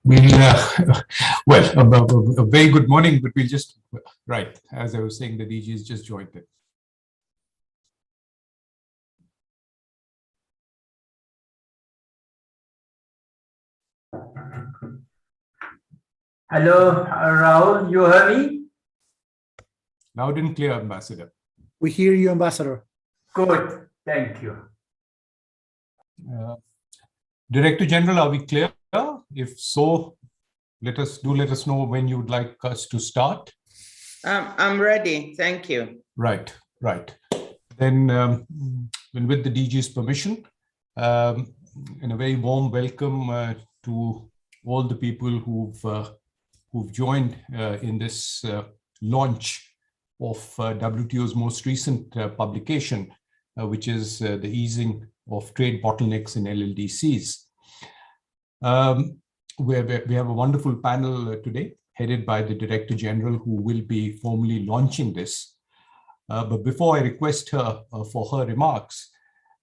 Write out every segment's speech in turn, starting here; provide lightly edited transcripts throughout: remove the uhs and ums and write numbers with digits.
We'll, well, a very good morning, but we'll just, right, as I was saying, the DG has just joined it. Hello, Rahul, you hear me? Loud and clear, Ambassador. We hear you, Ambassador. Good, thank you. Director General, are we clear? If so, let us know when you would like us to start. I'm ready, thank you. Right. Then with the DG's permission, and a very warm welcome to all the people who've joined in this launch of WTO's most recent publication, which is the easing of trade bottlenecks in LLDCs. We have a wonderful panel today, headed by the Director General, who will be formally launching this. But before I request her for her remarks,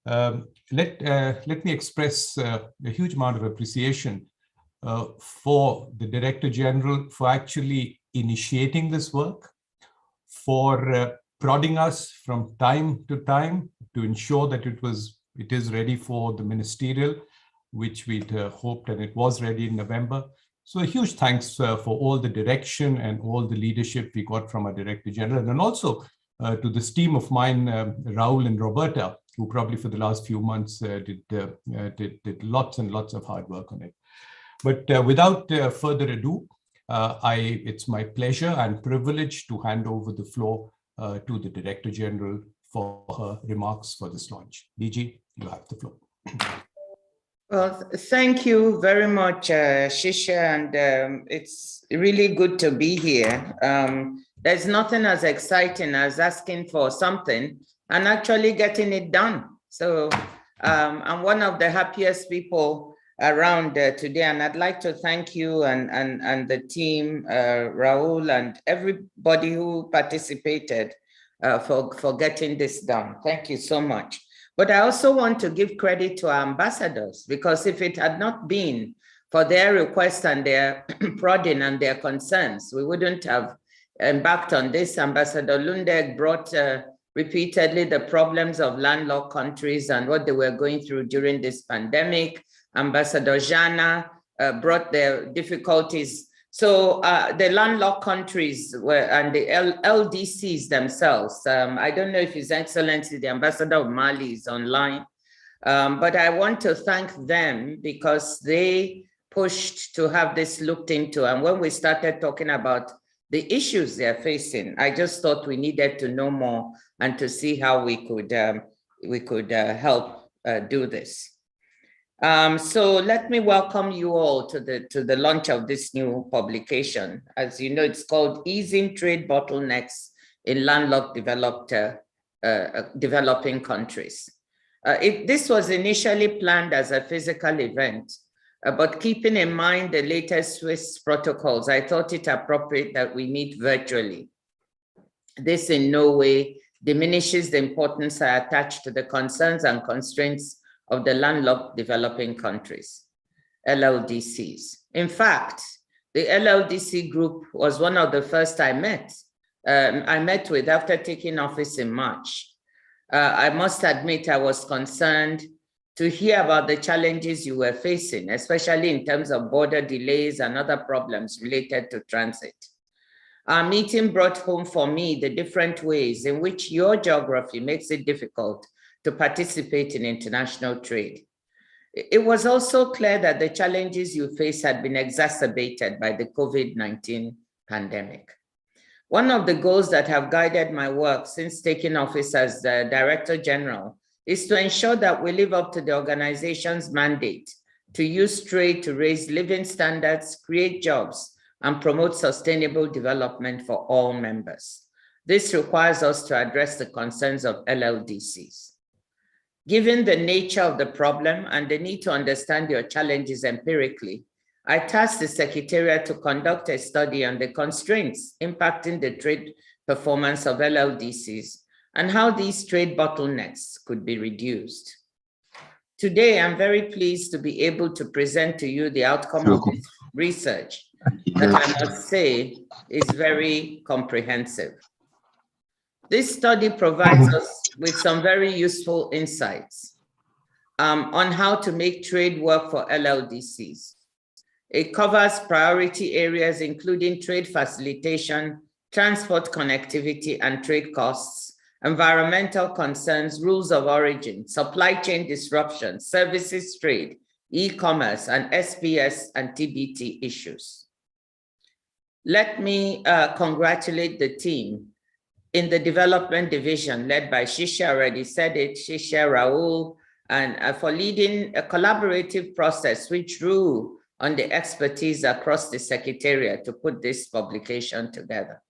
let me express a huge amount of appreciation for the Director General for actually initiating this work, for prodding us from time to time to ensure that it is ready for the ministerial, which we'd hoped, and it was ready in November. So a huge thanks for all the direction and all the leadership we got from our Director General, and also to this team of mine, Rahul and Roberta, who probably for the last few months did lots and lots of hard work on it. But without further ado, it's my pleasure and privilege to hand over the floor to the Director General for her remarks for this launch. DG, you have the floor. Well, thank you very much, Shisha, and it's really good to be here. There's nothing as exciting as asking for something and actually getting it done. So I'm one of the happiest people around today, and I'd like to thank you and the team, Rahul, and everybody who participated for getting this done. Thank you so much. But I also want to give credit to our ambassadors, because if it had not been for their requests and their prodding and their concerns, we wouldn't have embarked on this. Ambassador Lundegg brought repeatedly the problems of landlocked countries and what they were going through during this pandemic. Ambassador Jana brought their difficulties. So the landlocked countries and the LDCs themselves, I don't know if His Excellency, the Ambassador of Mali is online, but I want to thank them because they pushed to have this looked into. And when we started talking about the issues they're facing, I just thought we needed to know more and to see how we could help do this. So let me welcome you all to the launch of this new publication. As you know, it's called Easing Trade Bottlenecks in Landlocked Developing Countries. This was initially planned as a physical event, but keeping in mind the latest Swiss protocols, I thought it appropriate that we meet virtually. This in no way diminishes the importance I attach to the concerns and constraints of the landlocked developing countries, LLDCs. In fact, the LLDC group was one of the first I met with after taking office in March. I must admit I was concerned to hear about the challenges you were facing, especially in terms of border delays and other problems related to transit. Our meeting brought home for me the different ways in which your geography makes it difficult to participate in international trade. It was also clear that the challenges you face had been exacerbated by the COVID-19 pandemic. One of the goals that have guided my work since taking office as the Director General is to ensure that we live up to the organization's mandate to use trade to raise living standards, create jobs, and promote sustainable development for all members. This requires us to address the concerns of LLDCs. Given the nature of the problem and the need to understand your challenges empirically, I tasked the Secretariat to conduct a study on the constraints impacting the trade performance of LLDCs and how these trade bottlenecks could be reduced. Today, I'm very pleased to be able to present to you the outcome of this research that I must say is very comprehensive. This study provides us with some very useful insights on how to make trade work for LLDCs. It covers priority areas, including trade facilitation, transport connectivity and trade costs, environmental concerns, rules of origin, supply chain disruption, services trade, e-commerce, and SPS and TBT issues. Let me congratulate the team in the development division led by Shisha, already said it, Shisha, Raul, and for leading a collaborative process which drew on the expertise across the Secretariat to put this publication together.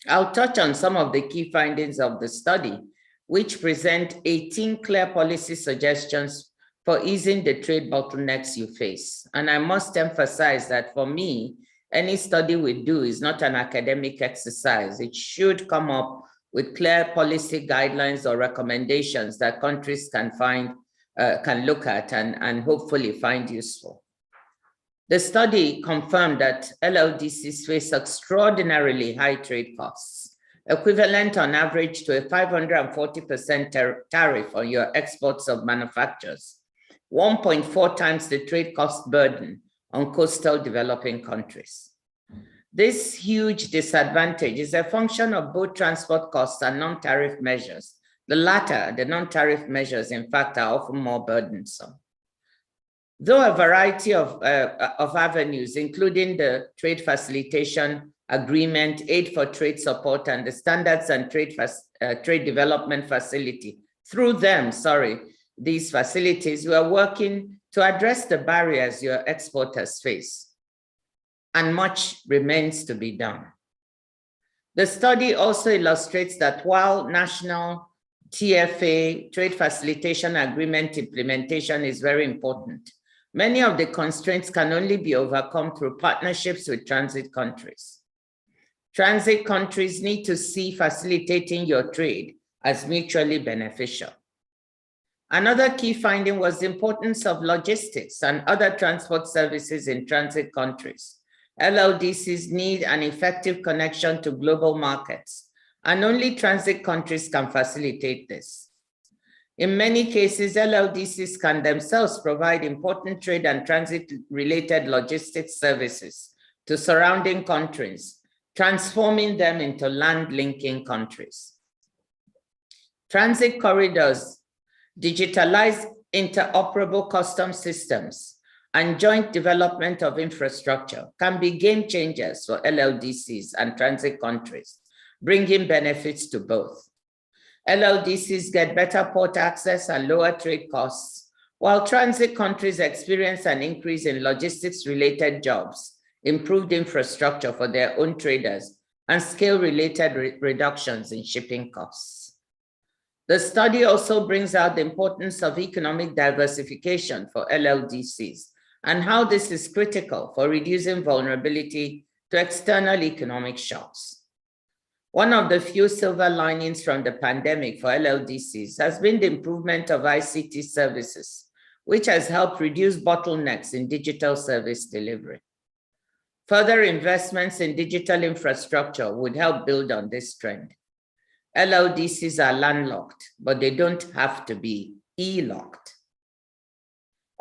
I'll touch on some of the key findings of the study, which present 18 clear policy suggestions for easing the trade bottlenecks you face. And I must emphasize that for me, any study we do is not an academic exercise. It should come up with clear policy guidelines or recommendations that countries can find, can look at and hopefully find useful. The study confirmed that LLDCs face extraordinarily high trade costs, equivalent on average to a 540% tariff on your exports of manufactures, 1.4 times the trade cost burden on coastal developing countries. This huge disadvantage is a function of both transport costs and non-tariff measures. The latter, the non-tariff measures, in fact, are often more burdensome. Though a variety of avenues, including the Trade Facilitation Agreement, Aid for Trade Support, and the Standards and Trade Development Facility, through them, these facilities, we are working to address the barriers your exporters face, and much remains to be done. The study also illustrates that while national TFA, Trade Facilitation Agreement implementation is very important, many of the constraints can only be overcome through partnerships with transit countries. Transit countries need to see facilitating your trade as mutually beneficial. Another key finding was the importance of logistics and other transport services in transit countries. LLDCs need an effective connection to global markets, and only transit countries can facilitate this. In many cases, LLDCs can themselves provide important trade and transit-related logistics services to surrounding countries, transforming them into land-linking countries. Transit corridors, digitalized interoperable customs systems, and joint development of infrastructure can be game changers for LLDCs and transit countries, bringing benefits to both. LLDCs get better port access and lower trade costs, while transit countries experience an increase in logistics-related jobs, improved infrastructure for their own traders, and scale-related reductions in shipping costs. The study also brings out the importance of economic diversification for LLDCs and how this is critical for reducing vulnerability to external economic shocks. One of the few silver linings from the pandemic for LLDCs has been the improvement of ICT services, which has helped reduce bottlenecks in digital service delivery. Further investments in digital infrastructure would help build on this trend. LLDCs are landlocked, but they don't have to be e-locked.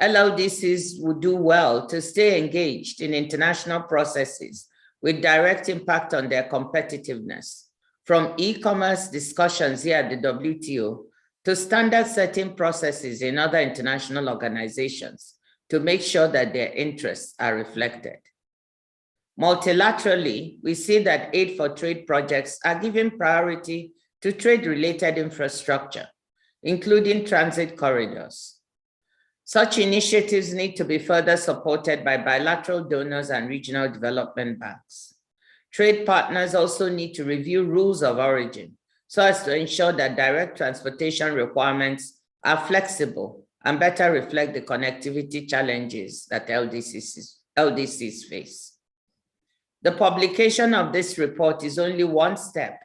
LLDCs would do well to stay engaged in international processes with direct impact on their competitiveness, from e-commerce discussions here at the WTO to standard-setting processes in other international organizations to make sure that their interests are reflected. Multilaterally, we see that aid for trade projects are given priority to trade-related infrastructure, including transit corridors. Such initiatives need to be further supported by bilateral donors and regional development banks. Trade partners also need to review rules of origin so as to ensure that direct transportation requirements are flexible and better reflect the connectivity challenges that LDCs face. The publication of this report is only one step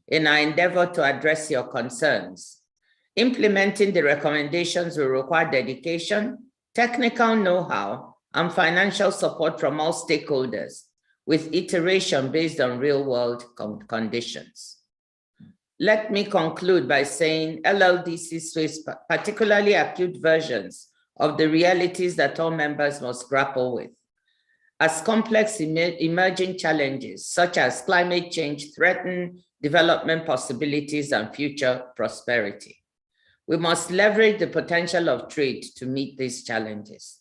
in our endeavor to address your concerns. Implementing the recommendations will require dedication, technical know-how, and financial support from all stakeholders, with iteration based on real-world conditions. Let me conclude by saying LLDCs face particularly acute versions of the realities that all members must grapple with, as complex emerging challenges such as climate change threaten development possibilities and future prosperity. We must leverage the potential of trade to meet these challenges.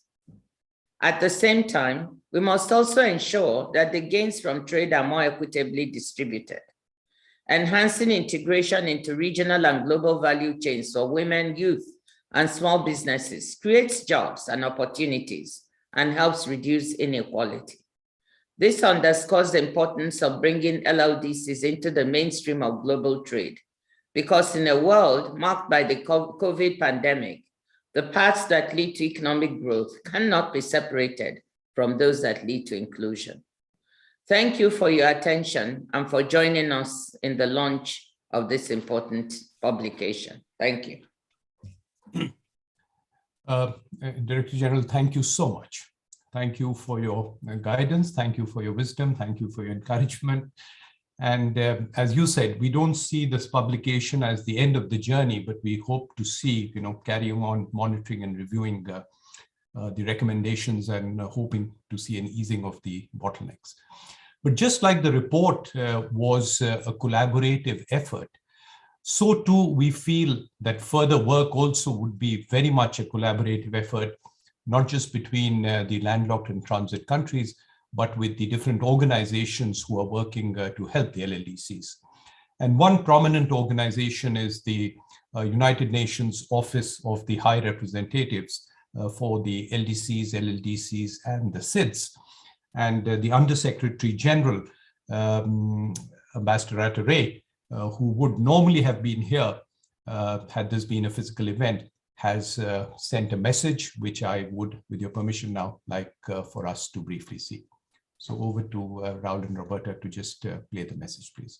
At the same time, we must also ensure that the gains from trade are more equitably distributed. Enhancing integration into regional and global value chains for women, youth, and small businesses creates jobs and opportunities and helps reduce inequality. This underscores the importance of bringing LLDCs into the mainstream of global trade, because in a world marked by the COVID pandemic, the paths that lead to economic growth cannot be separated from those that lead to inclusion. Thank you for your attention and for joining us in the launch of this important publication. Thank you. Director General, thank you so much. Thank you for your guidance. Thank you for your wisdom. Thank you for your encouragement. And as you said, we don't see this publication as the end of the journey, but we hope to see, carrying on monitoring and reviewing the recommendations and hoping to see an easing of the bottlenecks. But just like the report was a collaborative effort, so too we feel that further work also would be very much a collaborative effort, not just between the landlocked and transit countries, but with the different organizations who are working to help the LLDCs. And one prominent organization is the United Nations Office of the High Representatives for the LDCs, LLDCs, and the SIDS. And the Undersecretary General, Ambassador Ray, who would normally have been here had this been a physical event, has sent a message, which I would, with your permission now, like for us to briefly see. So over to Raul and Roberta to just play the message, please.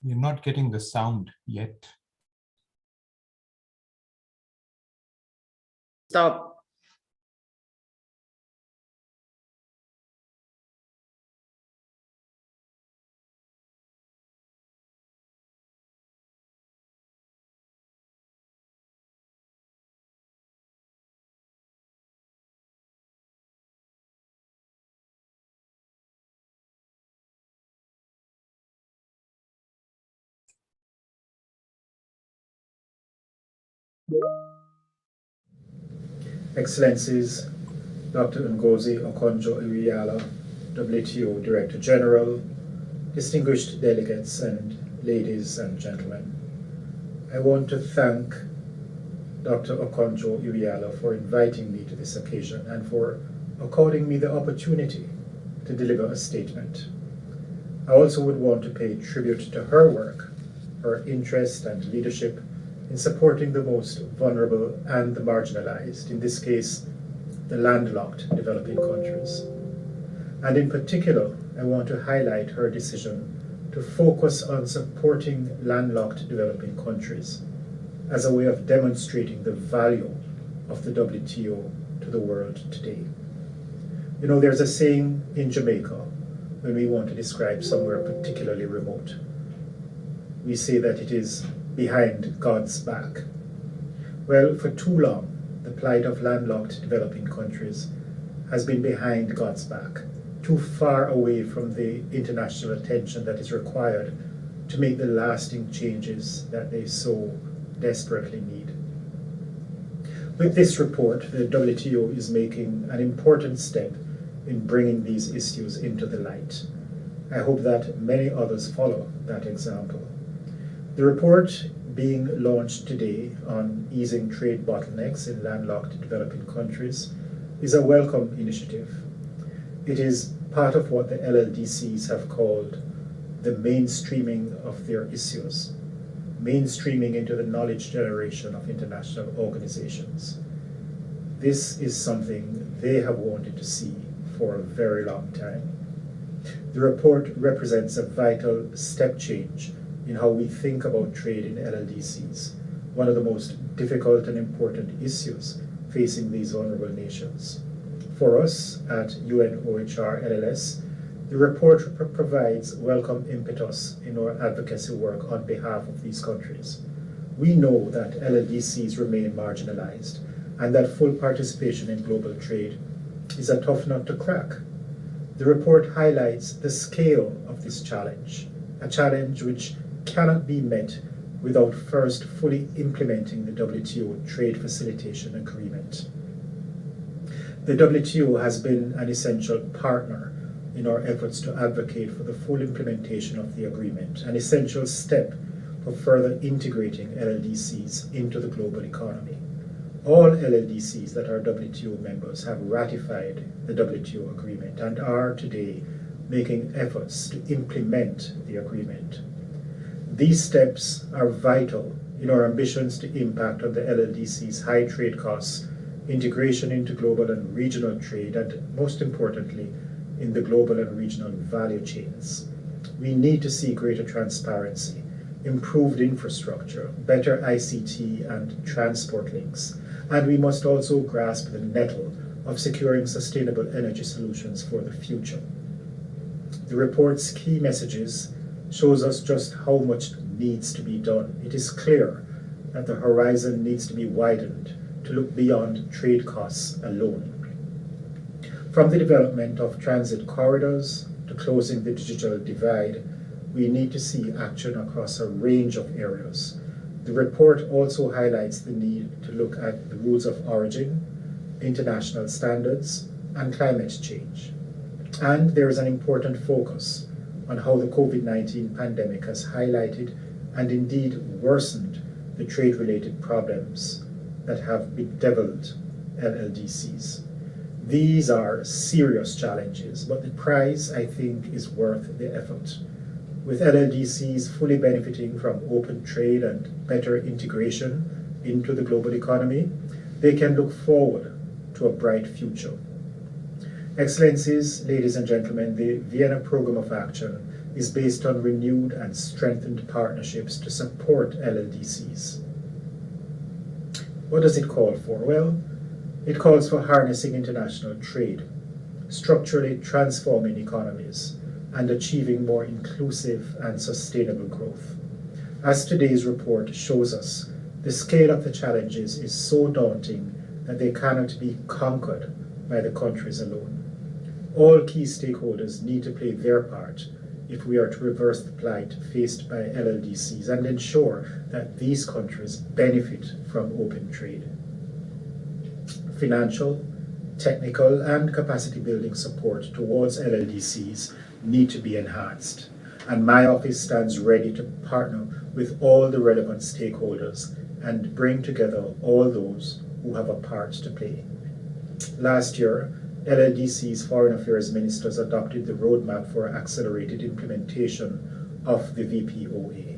We're not getting the sound yet. Stop. Excellencies, Dr. Ngozi Okonjo-Iweala, WTO Director General, distinguished delegates, and ladies and gentlemen. I want to thank Dr. Okonjo-Iweala for inviting me to this occasion and for according me the opportunity to deliver a statement. I also would want to pay tribute to her work, her interest and leadership in supporting the most vulnerable and the marginalized, in this case, the landlocked developing countries. And in particular, I want to highlight her decision to focus on supporting landlocked developing countries as a way of demonstrating the value of the WTO to the world today. You know, there's a saying in Jamaica when we want to describe somewhere particularly remote. We say that it is behind God's back. Well, for too long, the plight of landlocked developing countries has been behind God's back, too far away from the international attention that is required to make the lasting changes that they so desperately need. With this report, the WTO is making an important step in bringing these issues into the light. I hope that many others follow that example. The report being launched today on easing trade bottlenecks in landlocked developing countries is a welcome initiative. It is part of what the LLDCs have called the mainstreaming of their issues, mainstreaming into the knowledge generation of international organizations. This is something they have wanted to see for a very long time. The report represents a vital step change in how we think about trade in LLDCs, one of the most difficult and important issues facing these vulnerable nations. For us at UNOHR LLS, the report provides welcome impetus in our advocacy work on behalf of these countries. We know that LLDCs remain marginalized and that full participation in global trade is a tough nut to crack. The report highlights the scale of this challenge, a challenge which cannot be met without first fully implementing the WTO Trade Facilitation Agreement. The WTO has been an essential partner in our efforts to advocate for the full implementation of the agreement, an essential step for further integrating LLDCs into the global economy. All LLDCs that are WTO members have ratified the WTO agreement and are today making efforts to implement the agreement. These steps are vital in our ambitions to impact on the LLDC's high trade costs, integration into global and regional trade, and most importantly, in the global and regional value chains. We need to see greater transparency, improved infrastructure, better ICT and transport links, and we must also grasp the nettle of securing sustainable energy solutions for the future. The report's key messages shows us just how much needs to be done. It is clear that the horizon needs to be widened to look beyond trade costs alone. From the development of transit corridors to closing the digital divide, we need to see action across a range of areas. The report also highlights the need to look at the rules of origin, international standards, and climate change. And there is an important focus on how the COVID-19 pandemic has highlighted and indeed worsened the trade-related problems that have bedeviled LLDCs. These are serious challenges, but the prize, I think, is worth the effort. With LLDCs fully benefiting from open trade and better integration into the global economy, they can look forward to a bright future. Excellencies, ladies and gentlemen, the Vienna Programme of Action is based on renewed and strengthened partnerships to support LLDCs. What does it call for? Well, it calls for harnessing international trade, structurally transforming economies, and achieving more inclusive and sustainable growth. As today's report shows us, the scale of the challenges is so daunting that they cannot be conquered by the countries alone. All key stakeholders need to play their part if we are to reverse the plight faced by LLDCs and ensure that these countries benefit from open trade. Financial, technical, and capacity building support towards LLDCs need to be enhanced, and my office stands ready to partner with all the relevant stakeholders and bring together all those who have a part to play. Last year, LLDC's foreign affairs ministers adopted the roadmap for accelerated implementation of the VPOA.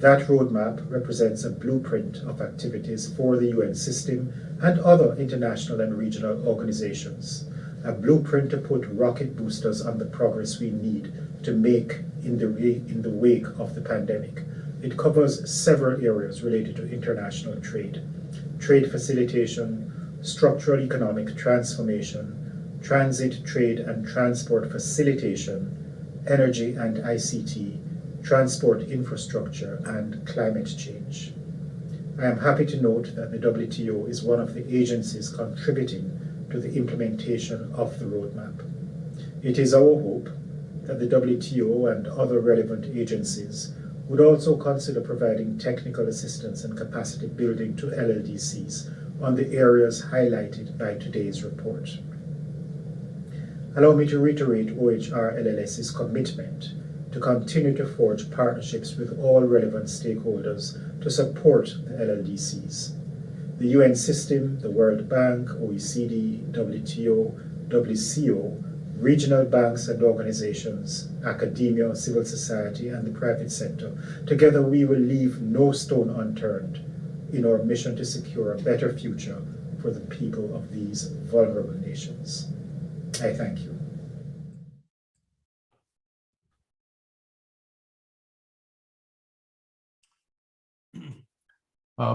That roadmap represents a blueprint of activities for the UN system and other international and regional organizations, a blueprint to put rocket boosters on the progress we need to make in the wake of the pandemic. It covers several areas related to international trade, trade facilitation, structural economic transformation, transit, trade and transport facilitation, energy and ICT, transport infrastructure, and climate change. I am happy to note that the WTO is one of the agencies contributing to the implementation of the roadmap. It is our hope that the WTO and other relevant agencies would also consider providing technical assistance and capacity building to LLDCs on the areas highlighted by today's report. Allow me to reiterate OHR LLS's commitment to continue to forge partnerships with all relevant stakeholders to support the LLDCs. The UN system, the World Bank, OECD, WTO, WCO, regional banks and organizations, academia, civil society, and the private sector. Together, we will leave no stone unturned in our mission to secure a better future for the people of these vulnerable nations. I thank you.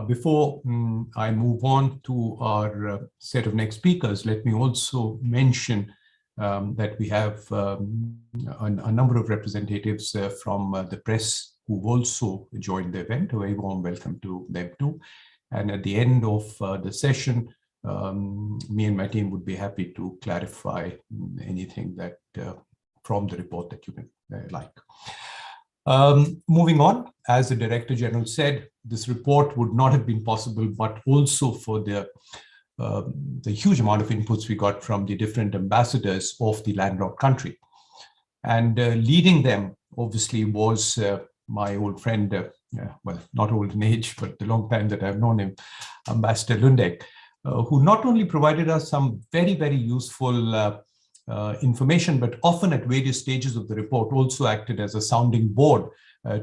Before I move on to our set of next speakers, let me also mention that we have a number of representatives from the press who've also joined the event. A very warm welcome to them too. And at the end of the session, me and my team would be happy to clarify anything that from the report that you can like. Moving on, as the Director General said, this report would not have been possible, but also for the huge amount of inputs we got from the different ambassadors of the landlocked country. And leading them, obviously, was my old friend, well, not old in age, but the long time that I've known him, Ambassador Lundek, who not only provided us some very, very useful information, but often at various stages of the report also acted as a sounding board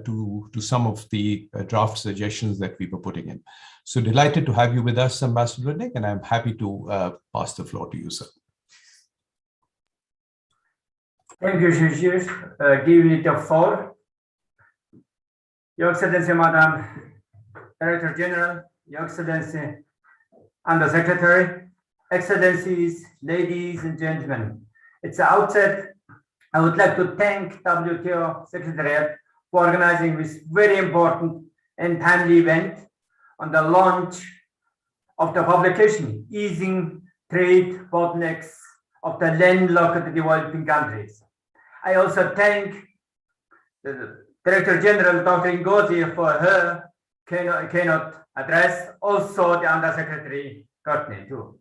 to some of the draft suggestions that we were putting in. So delighted to have you with us, Ambassador Lundek, and I'm happy to pass the floor to you, sir. Thank you, Shishir. Give me the floor. Your Excellency, Madam Director General, Your Excellency, Undersecretary, Excellencies, ladies and gentlemen. At the outset, I would like to thank WTO Secretariat for organizing this very important and timely event on the launch of the publication, Easing Trade Bottlenecks of the Landlocked Developing Countries. I also thank the Director General, Dr. Ngozi, for her keynote address, also the Undersecretary Courtney too.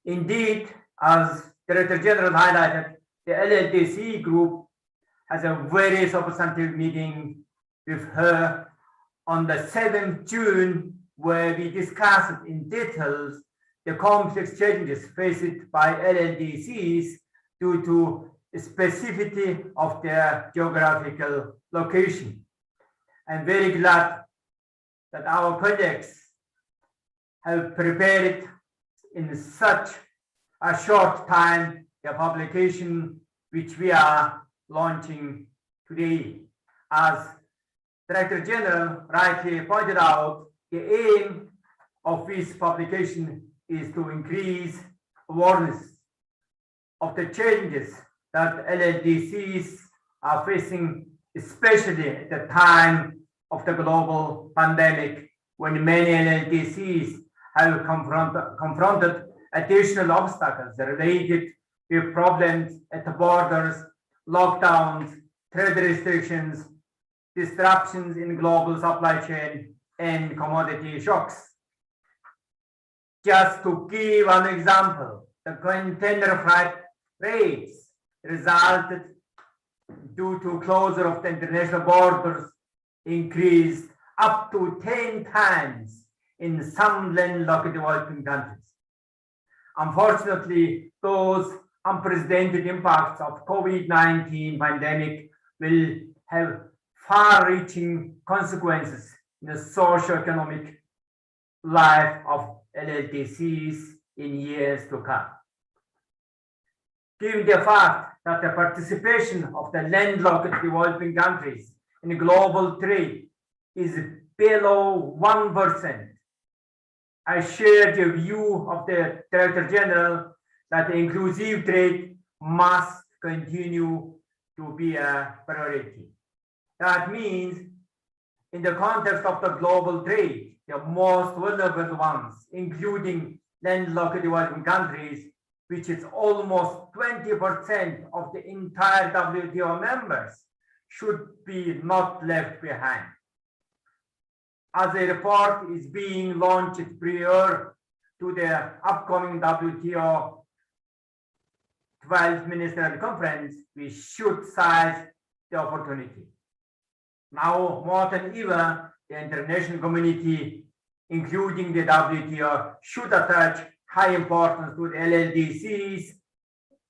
Indeed, as Director General highlighted, the LLDC group has a very substantive meeting with her on the 7th June, where we discussed in details the complex challenges faced by LLDCs due to the specificity of their geographical location. I'm very glad that our colleagues have prepared in such a short time the publication which we are launching today. As Director General rightly pointed out, the aim of this publication is to increase awareness of the challenges that LLDCs are facing, especially at the time of the global pandemic, when many LLDCs have confronted additional obstacles related with problems at the borders, lockdowns, trade restrictions, disruptions in global supply chain, and commodity shocks. Just to give an example, the container freight rates resulted due to closure of the international borders increased up to 10 times in some landlocked developing countries. Unfortunately, those unprecedented impacts of COVID-19 pandemic will have far-reaching consequences in the socio-economic life of LLDCs in years to come. Given the fact that the participation of the landlocked developing countries in global trade is below 1%, I share the view of the Director General that inclusive trade must continue to be a priority. That means, in the context of the global trade, the most vulnerable ones, including landlocked developing countries, which is almost 20% of the entire WTO members, should be not left behind. As a report is being launched prior to the upcoming WTO 12th Ministerial Conference, we should seize the opportunity. Now, more than ever, the international community, including the WTO, should attach high importance to the LLDCs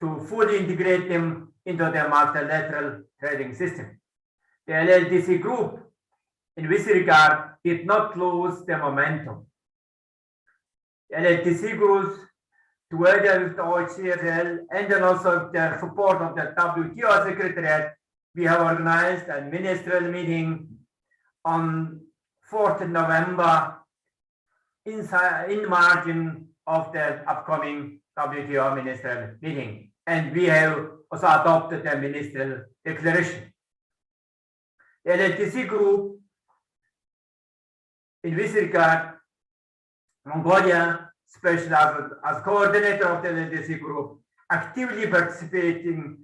to fully integrate them into the multilateral trading system. The LLDC group, in this regard, did not lose the momentum. The LLDC group, together with the OHCHL and then also with the support of the WTO Secretariat, we have organized a ministerial meeting on 4th November in the margin of the upcoming WTO ministerial meeting. And we have also adopted a ministerial declaration. The LLDC group, in this regard, Mongolia, especially as coordinator of the LLDC group, actively participating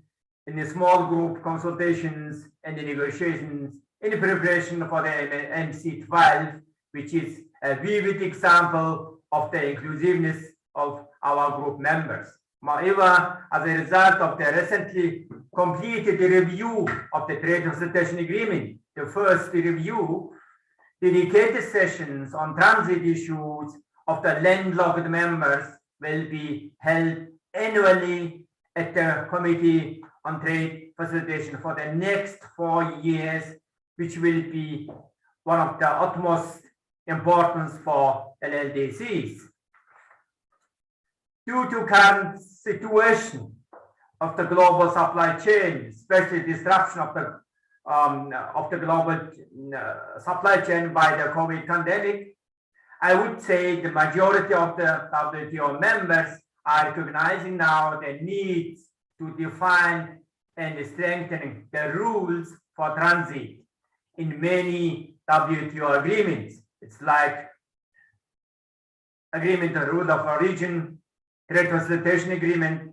in the small group consultations and the negotiations in preparation for the MC12, which is a vivid example of the inclusiveness of our group members. Moreover, as a result of the recently completed review of the trade facilitation agreement, the first review, dedicated sessions on transit issues of the landlocked members will be held annually at the Committee on Trade Facilitation for the next 4 years, which will be one of the utmost importance for LLDCs. Due to current situation of the global supply chain, especially disruption of the global supply chain by the COVID pandemic, I would say the majority of the WTO members are recognizing now the need to define and strengthen the rules for transit in many WTO agreements. It's like agreement on rule of origin, trade facilitation agreement,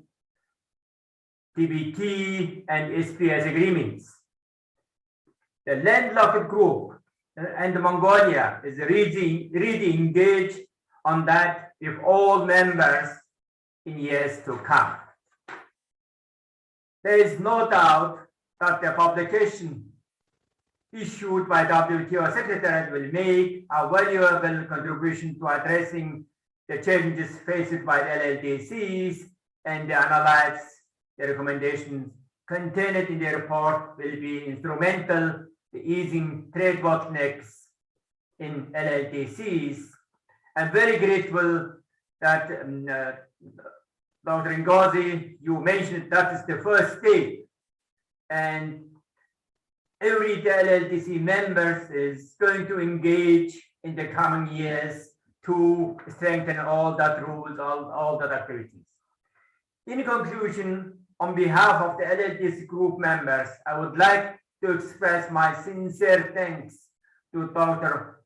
TBT, and SPS agreements. The landlocked group and Mongolia is really engaged on that with all members in years to come. There is no doubt that the publication issued by WTO Secretariat will make a valuable contribution to addressing the challenges faced by the LLDCs, and the analyze the recommendations contained in the report will be instrumental to easing trade bottlenecks in LLDCs. I'm very grateful that Dr. Ngozi, you mentioned that is the first step, and every LLDC members is going to engage in the coming years to strengthen all that rules, all that activities. In conclusion, on behalf of the LLDC group members, I would like to express my sincere thanks to Dr.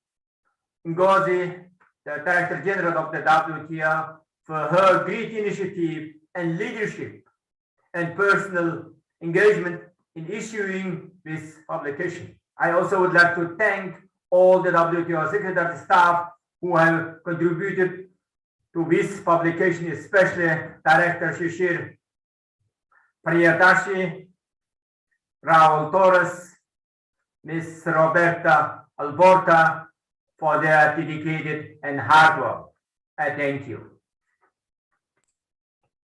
Ngozi, the Director General of the WTO, for her great initiative and leadership and personal engagement in issuing this publication. I also would like to thank all the WTO Secretary staff who have contributed to this publication, especially Director Shishir Priyadashi, Raul Torres, Ms. Roberta Alborta, for their dedicated and hard work. I thank you.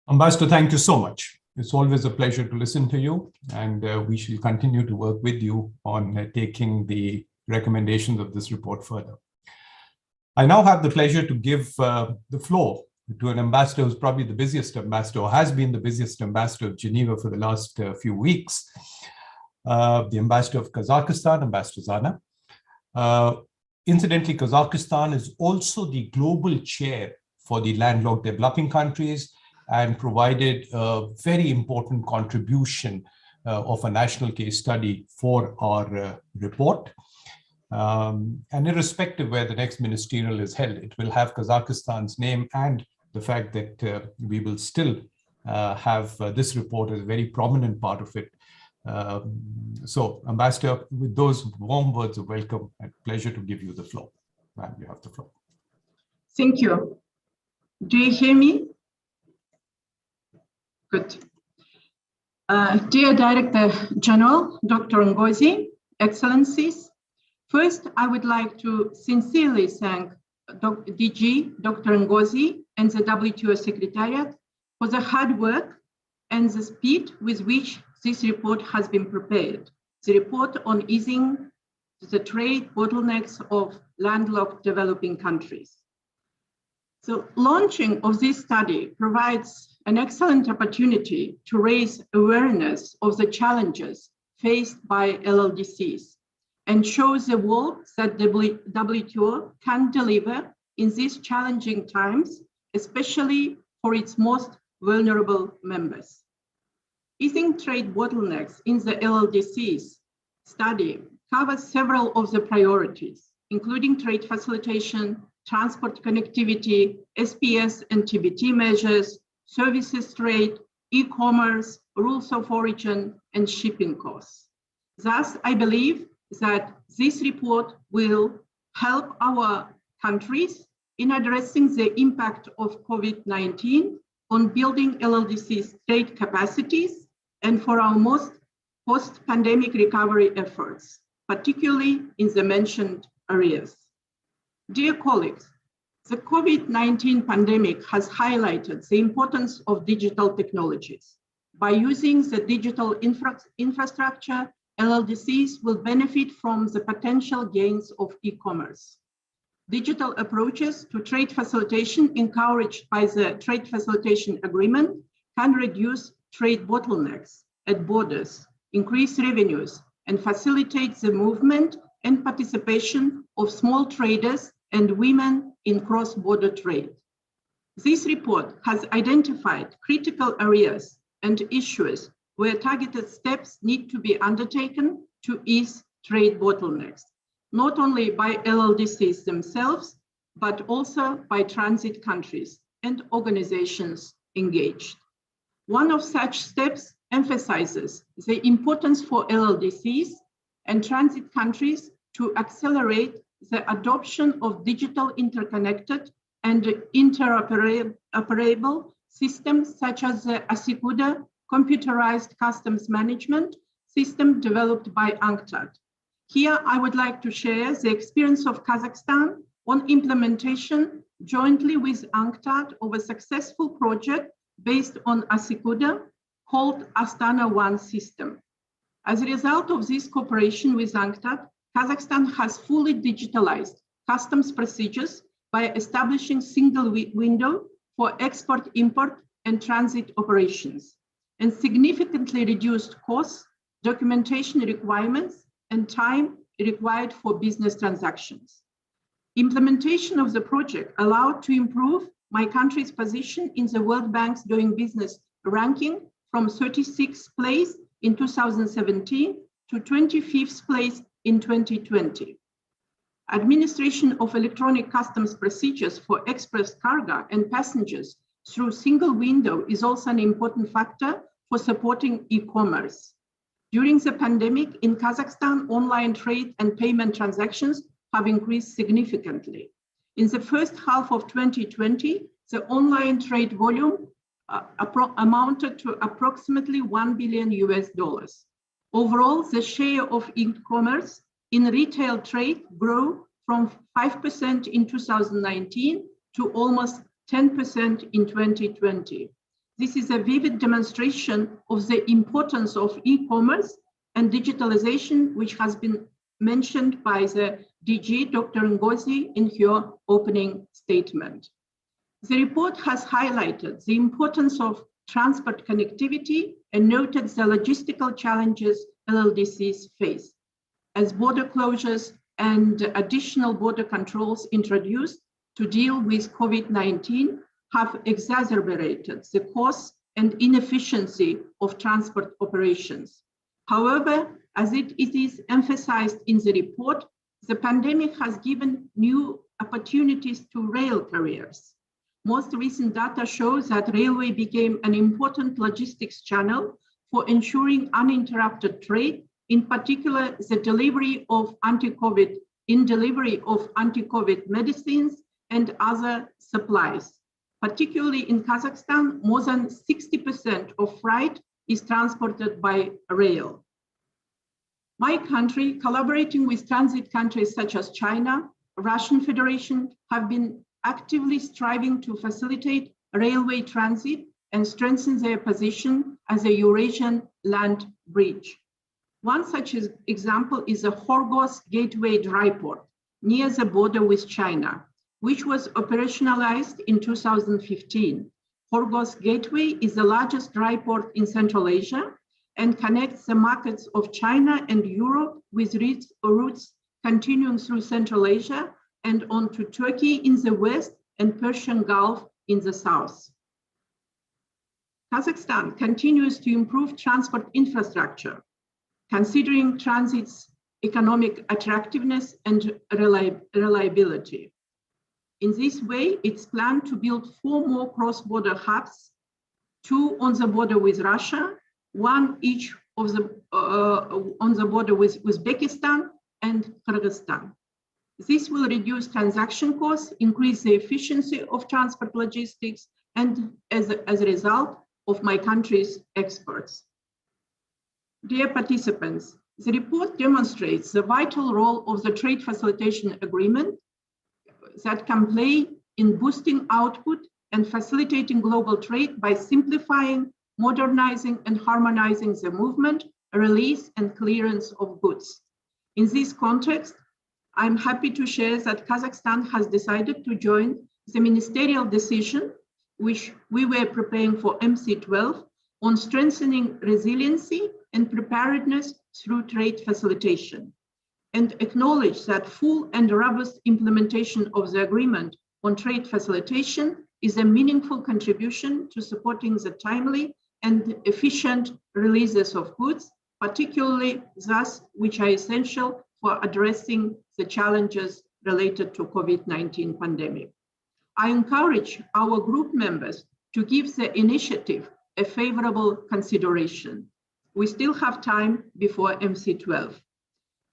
Ambassador, thank you so much. It's always a pleasure to listen to you, and we shall continue to work with you on taking the recommendations of this report further. I now have the pleasure to give the floor to an ambassador who's probably the busiest ambassador, or has been the busiest ambassador of Geneva for the last few weeks, the ambassador of Kazakhstan, Ambassador Zana. Incidentally, Kazakhstan is also the global chair for the landlocked developing countries and provided a very important contribution of a national case study for our report. And irrespective where the next ministerial is held, it will have Kazakhstan's name and the fact that we will still have this report as a very prominent part of it. So, Ambassador, with those warm words of welcome, and pleasure to give you the floor. Ma'am, you have the floor. Thank you. Do you hear me? Good. Dear Director General, Dr. Ngozi, Excellencies, first, I would like to sincerely thank DG, Dr. Ngozi, and the WTO Secretariat for the hard work and the speed with which this report has been prepared. The report on easing the trade bottlenecks of landlocked developing countries. So launching of this study provides an excellent opportunity to raise awareness of the challenges faced by LLDCs and shows the work that the WTO can deliver in these challenging times, especially for its most vulnerable members. Easing trade bottlenecks in the LLDCs study covers several of the priorities, including trade facilitation, transport connectivity, SPS and TBT measures, services trade, e-commerce, rules of origin, and shipping costs. Thus, I believe that this report will help our countries in addressing the impact of COVID-19 on building LLDC's trade capacities and for our most post-pandemic recovery efforts, particularly in the mentioned areas. Dear colleagues, the COVID-19 pandemic has highlighted the importance of digital technologies. By using the digital infrastructure, LLDCs will benefit from the potential gains of e-commerce. Digital approaches to trade facilitation encouraged by the Trade Facilitation Agreement can reduce trade bottlenecks at borders, increase revenues, and facilitate the movement and participation of small traders and women in cross-border trade. This report has identified critical areas and issues where targeted steps need to be undertaken to ease trade bottlenecks, not only by LLDCs themselves, but also by transit countries and organizations engaged. One of such steps emphasizes the importance for LLDCs and transit countries to accelerate the adoption of digital interconnected and interoperable systems such as the ASICUDA computerized customs management system developed by UNCTAD. Here, I would like to share the experience of Kazakhstan on implementation jointly with UNCTAD of a successful project based on ASICUDA called Astana One system. As a result of this cooperation with UNCTAD, Kazakhstan has fully digitalized customs procedures by establishing single window for export, import, and transit operations, and significantly reduced costs, documentation requirements, and time required for business transactions. Implementation of the project allowed to improve my country's position in the World Bank's Doing Business ranking from 36th place in 2017 to 25th place in 2020. Administration of electronic customs procedures for express cargo and passengers through single window is also an important factor for supporting e-commerce. During the pandemic in Kazakhstan, online trade and payment transactions have increased significantly. In the first half of 2020, the online trade volume amounted to approximately $1 billion. Overall, the share of e-commerce in retail trade grew from 5% in 2019 to almost 10% in 2020. This is a vivid demonstration of the importance of e-commerce and digitalization, which has been mentioned by the DG, Dr. Ngozi, in her opening statement. The report has highlighted the importance of transport connectivity and noted the logistical challenges LLDCs face, as border closures and additional border controls introduced to deal with COVID-19 have exacerbated the costs and inefficiency of transport operations. However, as it is emphasized in the report, the pandemic has given new opportunities to rail carriers. Most recent data shows that railway became an important logistics channel for ensuring uninterrupted trade, in particular the delivery of anti-COVID medicines and other supplies. Particularly in Kazakhstan, more than 60% of freight is transported by rail. My country, collaborating with transit countries such as China, Russian Federation, have been actively striving to facilitate railway transit and strengthen their position as a Eurasian land bridge. One such example is the Horgos Gateway dry port near the border with China, which was operationalized in 2015. Horgos Gateway is the largest dry port in Central Asia and connects the markets of China and Europe with routes continuing through Central Asia and on to Turkey in the west and Persian Gulf in the south. Kazakhstan continues to improve transport infrastructure, considering transit's economic attractiveness and reliability. In this way, it's planned to build 4 more cross-border hubs, 2 on the border with Russia, 1 each of the on the border with Uzbekistan and Kyrgyzstan. This will reduce transaction costs, increase the efficiency of transport logistics, and as a result of my country's exports. Dear participants, the report demonstrates the vital role of the trade facilitation agreement that can play in boosting output and facilitating global trade by simplifying, modernizing, and harmonizing the movement, release, and clearance of goods. In this context, I'm happy to share that Kazakhstan has decided to join the ministerial decision, which we were preparing for MC12, on strengthening resiliency and preparedness through trade facilitation, and acknowledge that full and robust implementation of the agreement on trade facilitation is a meaningful contribution to supporting the timely and efficient releases of goods, particularly those which are essential for addressing the challenges related to COVID-19 pandemic. I encourage our group members to give the initiative a favorable consideration. We still have time before MC12.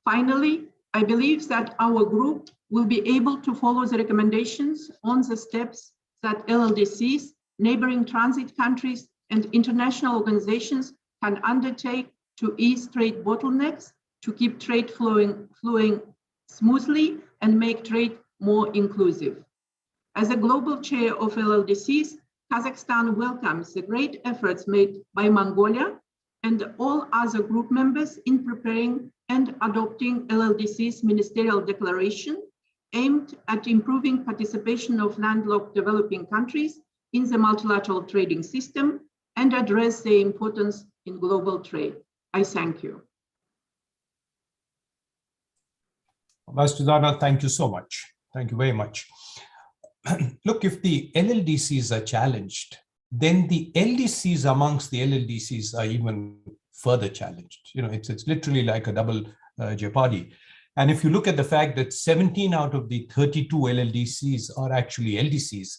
Finally, I believe that our group will be able to follow the recommendations on the steps that LLDCs, neighboring transit countries, and international organizations can undertake to ease trade bottlenecks, to keep trade flowing smoothly, and make trade more inclusive. As a global chair of LLDCs, Kazakhstan welcomes the great efforts made by Mongolia and all other group members in preparing and adopting LLDC's ministerial declaration aimed at improving participation of landlocked developing countries in the multilateral trading system and address their importance in global trade. I thank you. Ambassador Zana, thank you so much. Thank you very much. Look, if the LLDCs are challenged, then the LDCs amongst the LLDCs are even further challenged. You know, it's literally like a double jeopardy. And if you look at the fact that 17 out of the 32 LLDCs are actually LDCs,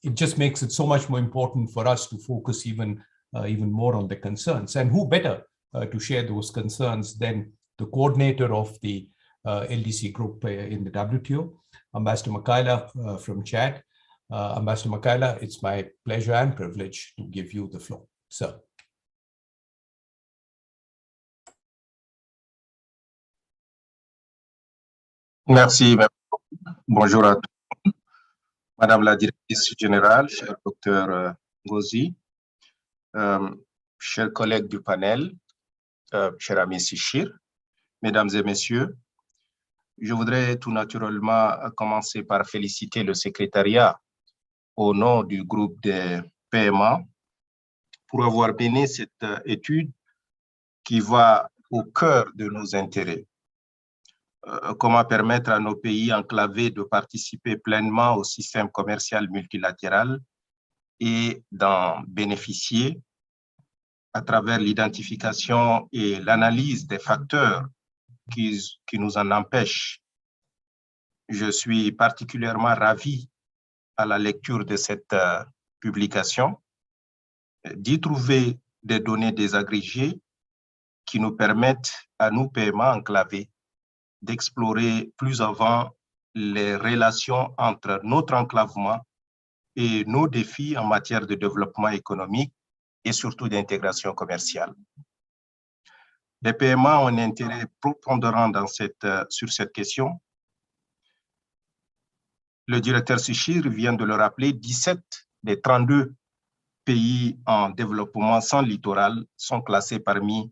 it just makes it so much more important for us to focus even more on the concerns. And who better to share those concerns than the coordinator of the LDC group in the WTO, Ambassador Makaila from Chad. Ambassador Makaila, it's my pleasure and privilege to give you the floor, sir. Merci. Bonjour à tous. Madame la directrice générale, cher docteur Ngozi, chers collègues du panel, cher ami Sichir, mesdames et messieurs, je voudrais tout naturellement commencer par féliciter le secrétariat au nom du groupe des PMA pour avoir mené cette étude qui va au cœur de nos intérêts. Comment permettre à nos pays enclavés de participer pleinement au système commercial multilatéral et d'en bénéficier à travers l'identification et l'analyse des facteurs qui nous en empêchent. Je suis particulièrement ravi à la lecture de cette publication d'y trouver des données désagrégées qui nous permettent à nous, PMA enclavés, d'explorer plus avant les relations entre notre enclavement et nos défis en matière de développement économique et surtout d'intégration commerciale. Les PMA ont un intérêt prépondérant sur cette question. Le directeur Sichir vient de le rappeler, 17 des 32 pays en développement sans littoral sont classés parmi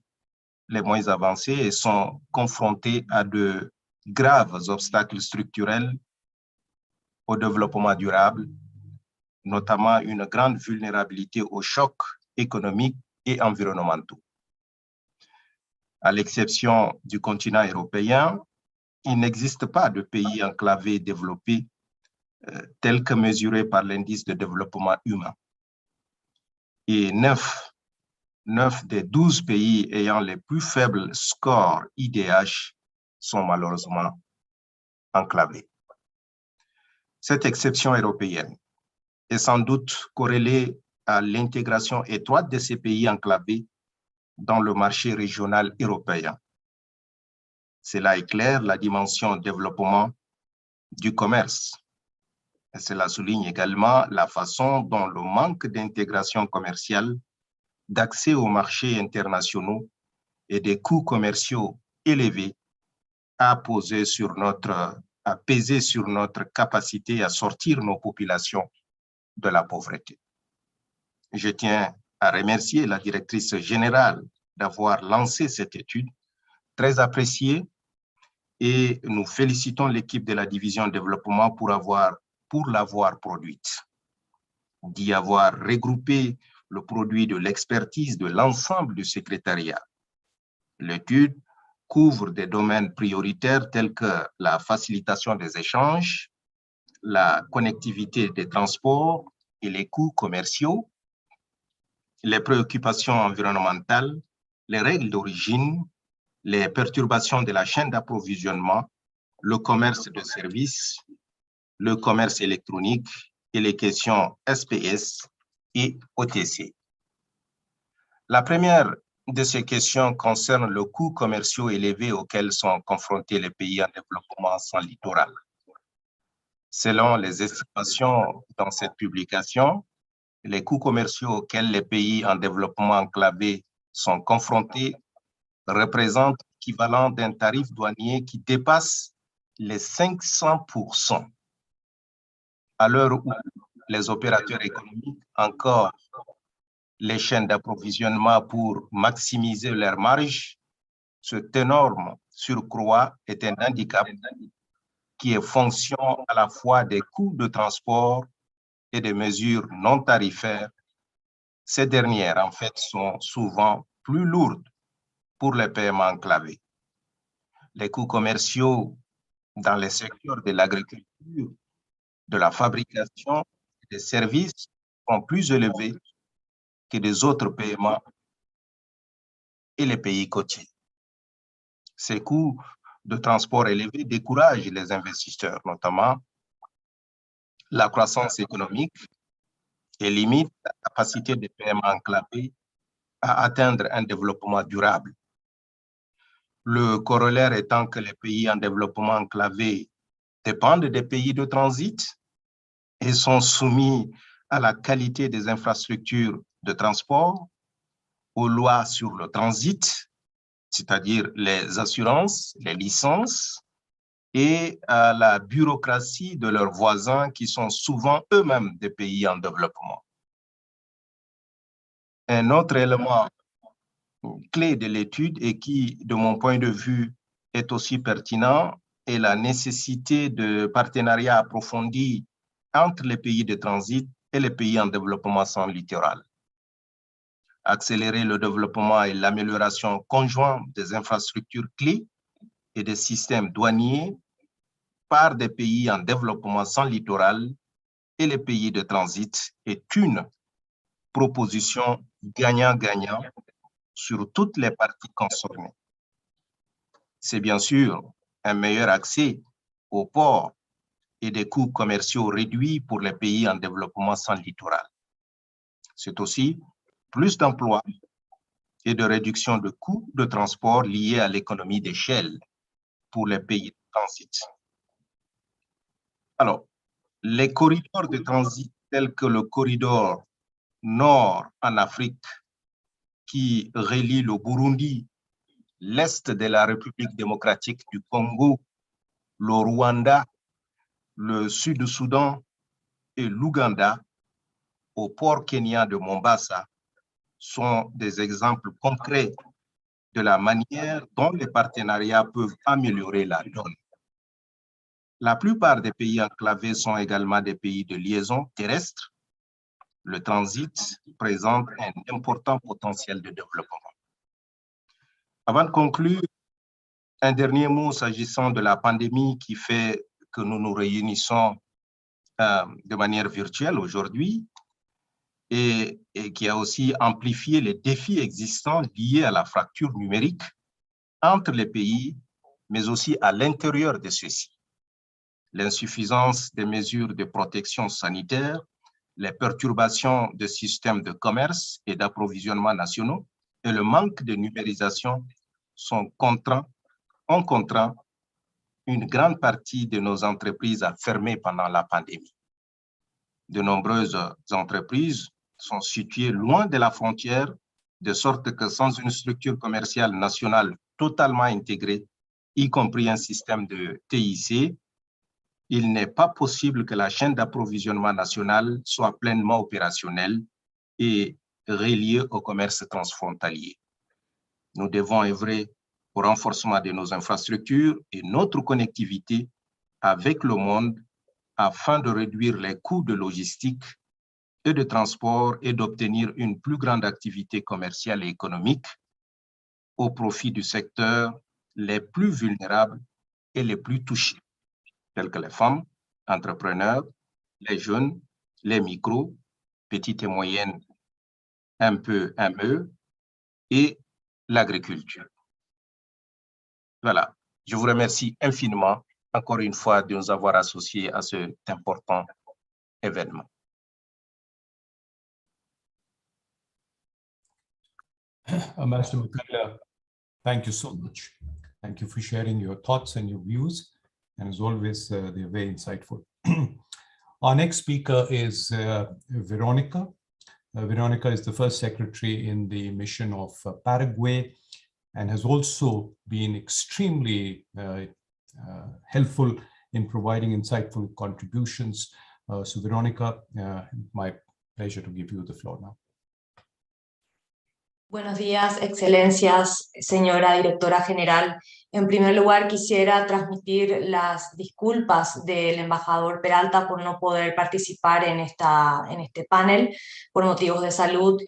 les moins avancés et sont confrontés à de graves obstacles structurels au développement durable, notamment une grande vulnérabilité aux chocs économiques et environnementaux. À l'exception du continent européen, il n'existe pas de pays enclavé développé tel que mesuré par l'indice de développement humain. Et 9 des 12 pays ayant les plus faibles scores IDH sont malheureusement enclavés. Cette exception européenne est sans doute corrélée à l'intégration étroite de ces pays enclavés dans le marché régional européen. Cela éclaire la dimension développement du commerce. Et cela souligne également la façon dont le manque d'intégration commerciale, d'accès aux marchés internationaux et des coûts commerciaux élevés a pesé sur notre capacité à sortir nos populations de la pauvreté. Je tiens à remercier la directrice générale d'avoir lancé cette étude, très appréciée, et nous félicitons l'équipe de la division développement pour l'avoir produite, d'y avoir regroupé le produit de l'expertise de l'ensemble du secrétariat. L'étude couvre des domaines prioritaires tels que la facilitation des échanges, la connectivité des transports et les coûts commerciaux, les préoccupations environnementales, les règles d'origine, les perturbations de la chaîne d'approvisionnement, le commerce de services, le commerce électronique et les questions SPS et OTC. La première de ces questions concerne le coût commerciaux élevé auquel sont confrontés les pays en développement sans littoral. Selon les estimations dans cette publication, les coûts commerciaux auxquels les pays en développement enclavés sont confrontés représentent l'équivalent d'un tarif douanier qui dépasse les 500%. À l'heure où les opérateurs économiques encore les chaînes d'approvisionnement pour maximiser leurs marges, cet énorme surcroît est un handicap qui est fonction à la fois des coûts de transport et des mesures non tarifaires. Ces dernières, en fait, sont souvent plus lourdes pour les paiements enclavés. Les coûts commerciaux dans les secteurs de l'agriculture, de la fabrication et des services sont plus élevés que des autres paiements et les pays côtiers. Ces coûts de transport élevés découragent les investisseurs, notamment la croissance économique, et limitent la capacité des paiements enclavés à atteindre un développement durable. Le corollaire étant que les pays en développement enclavés dépendent des pays de transit et sont soumis à la qualité des infrastructures de transport, aux lois sur le transit, c'est-à-dire les assurances, les licences, et à la bureaucratie de leurs voisins qui sont souvent eux-mêmes des pays en développement. Un autre élément clé de l'étude et qui, de mon point de vue, est aussi pertinent est la nécessité de partenariats approfondis entre les pays de transit et les pays en développement sans littoral. Accélérer le développement et l'amélioration conjointe des infrastructures clés et des systèmes douaniers par des pays en développement sans littoral et les pays de transit est une proposition gagnant-gagnant sur toutes les parties concernées. C'est bien sûr un meilleur accès aux ports et des coûts commerciaux réduits pour les pays en développement sans littoral. C'est aussi plus d'emplois et de réduction de coûts de transport liés à l'économie d'échelle pour les pays de transit. Alors, les corridors de transit tels que le corridor nord en Afrique qui relie le Burundi, l'Est de la République démocratique du Congo, le Rwanda, le Sud-Soudan et l'Ouganda, au port kenyan de Mombasa sont des exemples concrets de la manière dont les partenariats peuvent améliorer la donne. La plupart des pays enclavés sont également des pays de liaison terrestre. Le transit présente un important potentiel de développement. Avant de conclure, un dernier mot s'agissant de la pandémie qui fait que nous nous réunissons de manière virtuelle aujourd'hui et qui a aussi amplifié les défis existants liés à la fracture numérique entre les pays, mais aussi à l'intérieur de ceux-ci. L'insuffisance des mesures de protection sanitaire, les perturbations des systèmes de commerce et d'approvisionnement nationaux et le manque de numérisation ont contraint une grande partie de nos entreprises à fermer pendant la pandémie. De nombreuses entreprises sont situées loin de la frontière, de sorte que sans une structure commerciale nationale totalement intégrée, y compris un système de TIC, il n'est pas possible que la chaîne d'approvisionnement nationale soit pleinement opérationnelle et reliée au commerce transfrontalier. Nous devons œuvrer au renforcement de nos infrastructures et notre connectivité avec le monde afin de réduire les coûts de logistique et de transport et d'obtenir une plus grande activité commerciale et économique au profit du secteur les plus vulnérables et les plus touchés, tels que les femmes, entrepreneurs, les jeunes, les micros, petites et moyennes, un peu ME, et l'agriculture. Voilà, je vous remercie infiniment, encore une fois, de nous avoir associés à cet important événement. Ambassador Mukala, thank you so much. Thank you for sharing your thoughts and your views. And as always, they're very insightful. Our next speaker is Veronica. Veronica is the first secretary in the mission of Paraguay and has also been extremely helpful in providing insightful contributions. So Veronica, my pleasure to give you the floor now. Buenos días, excelencias, señora directora general. En primer lugar, quisiera transmitir las disculpas del embajador Peralta por no poder participar en este panel por motivos de salud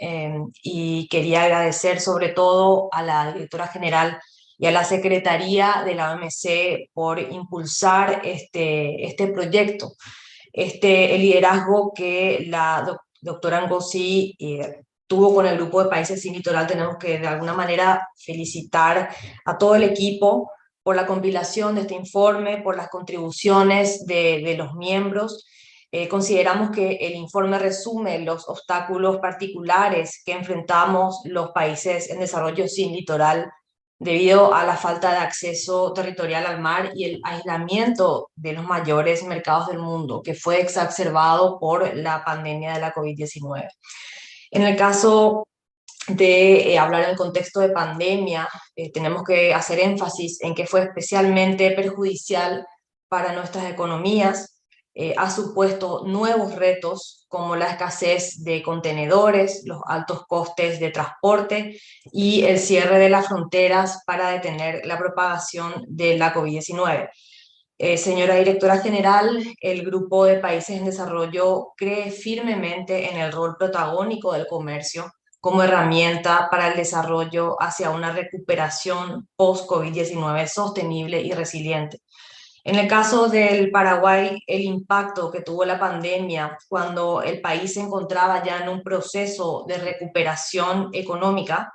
y quería agradecer sobre todo a la directora general y a la Secretaría de la OMC por impulsar este proyecto. El liderazgo que la doctora Ngozi tuvo con el grupo de países sin litoral, tenemos que de alguna manera felicitar a todo el equipo por la compilación de este informe, por las contribuciones de los miembros. Consideramos que el informe resume los obstáculos particulares que enfrentamos los países en desarrollo sin litoral debido a la falta de acceso territorial al mar y el aislamiento de los mayores mercados del mundo, que fue exacerbado por la pandemia de la COVID-19. En el caso de hablar en el contexto de pandemia, tenemos que hacer énfasis en que fue especialmente perjudicial para nuestras economías, ha supuesto nuevos retos como la escasez de contenedores, los altos costes de transporte y el cierre de las fronteras para detener la propagación de la COVID-19. Señora directora general, el Grupo de Países en Desarrollo cree firmemente en el rol protagónico del comercio como herramienta para el desarrollo hacia una recuperación post-COVID-19 sostenible y resiliente. En el caso del Paraguay, el impacto que tuvo la pandemia cuando el país se encontraba ya en un proceso de recuperación económica,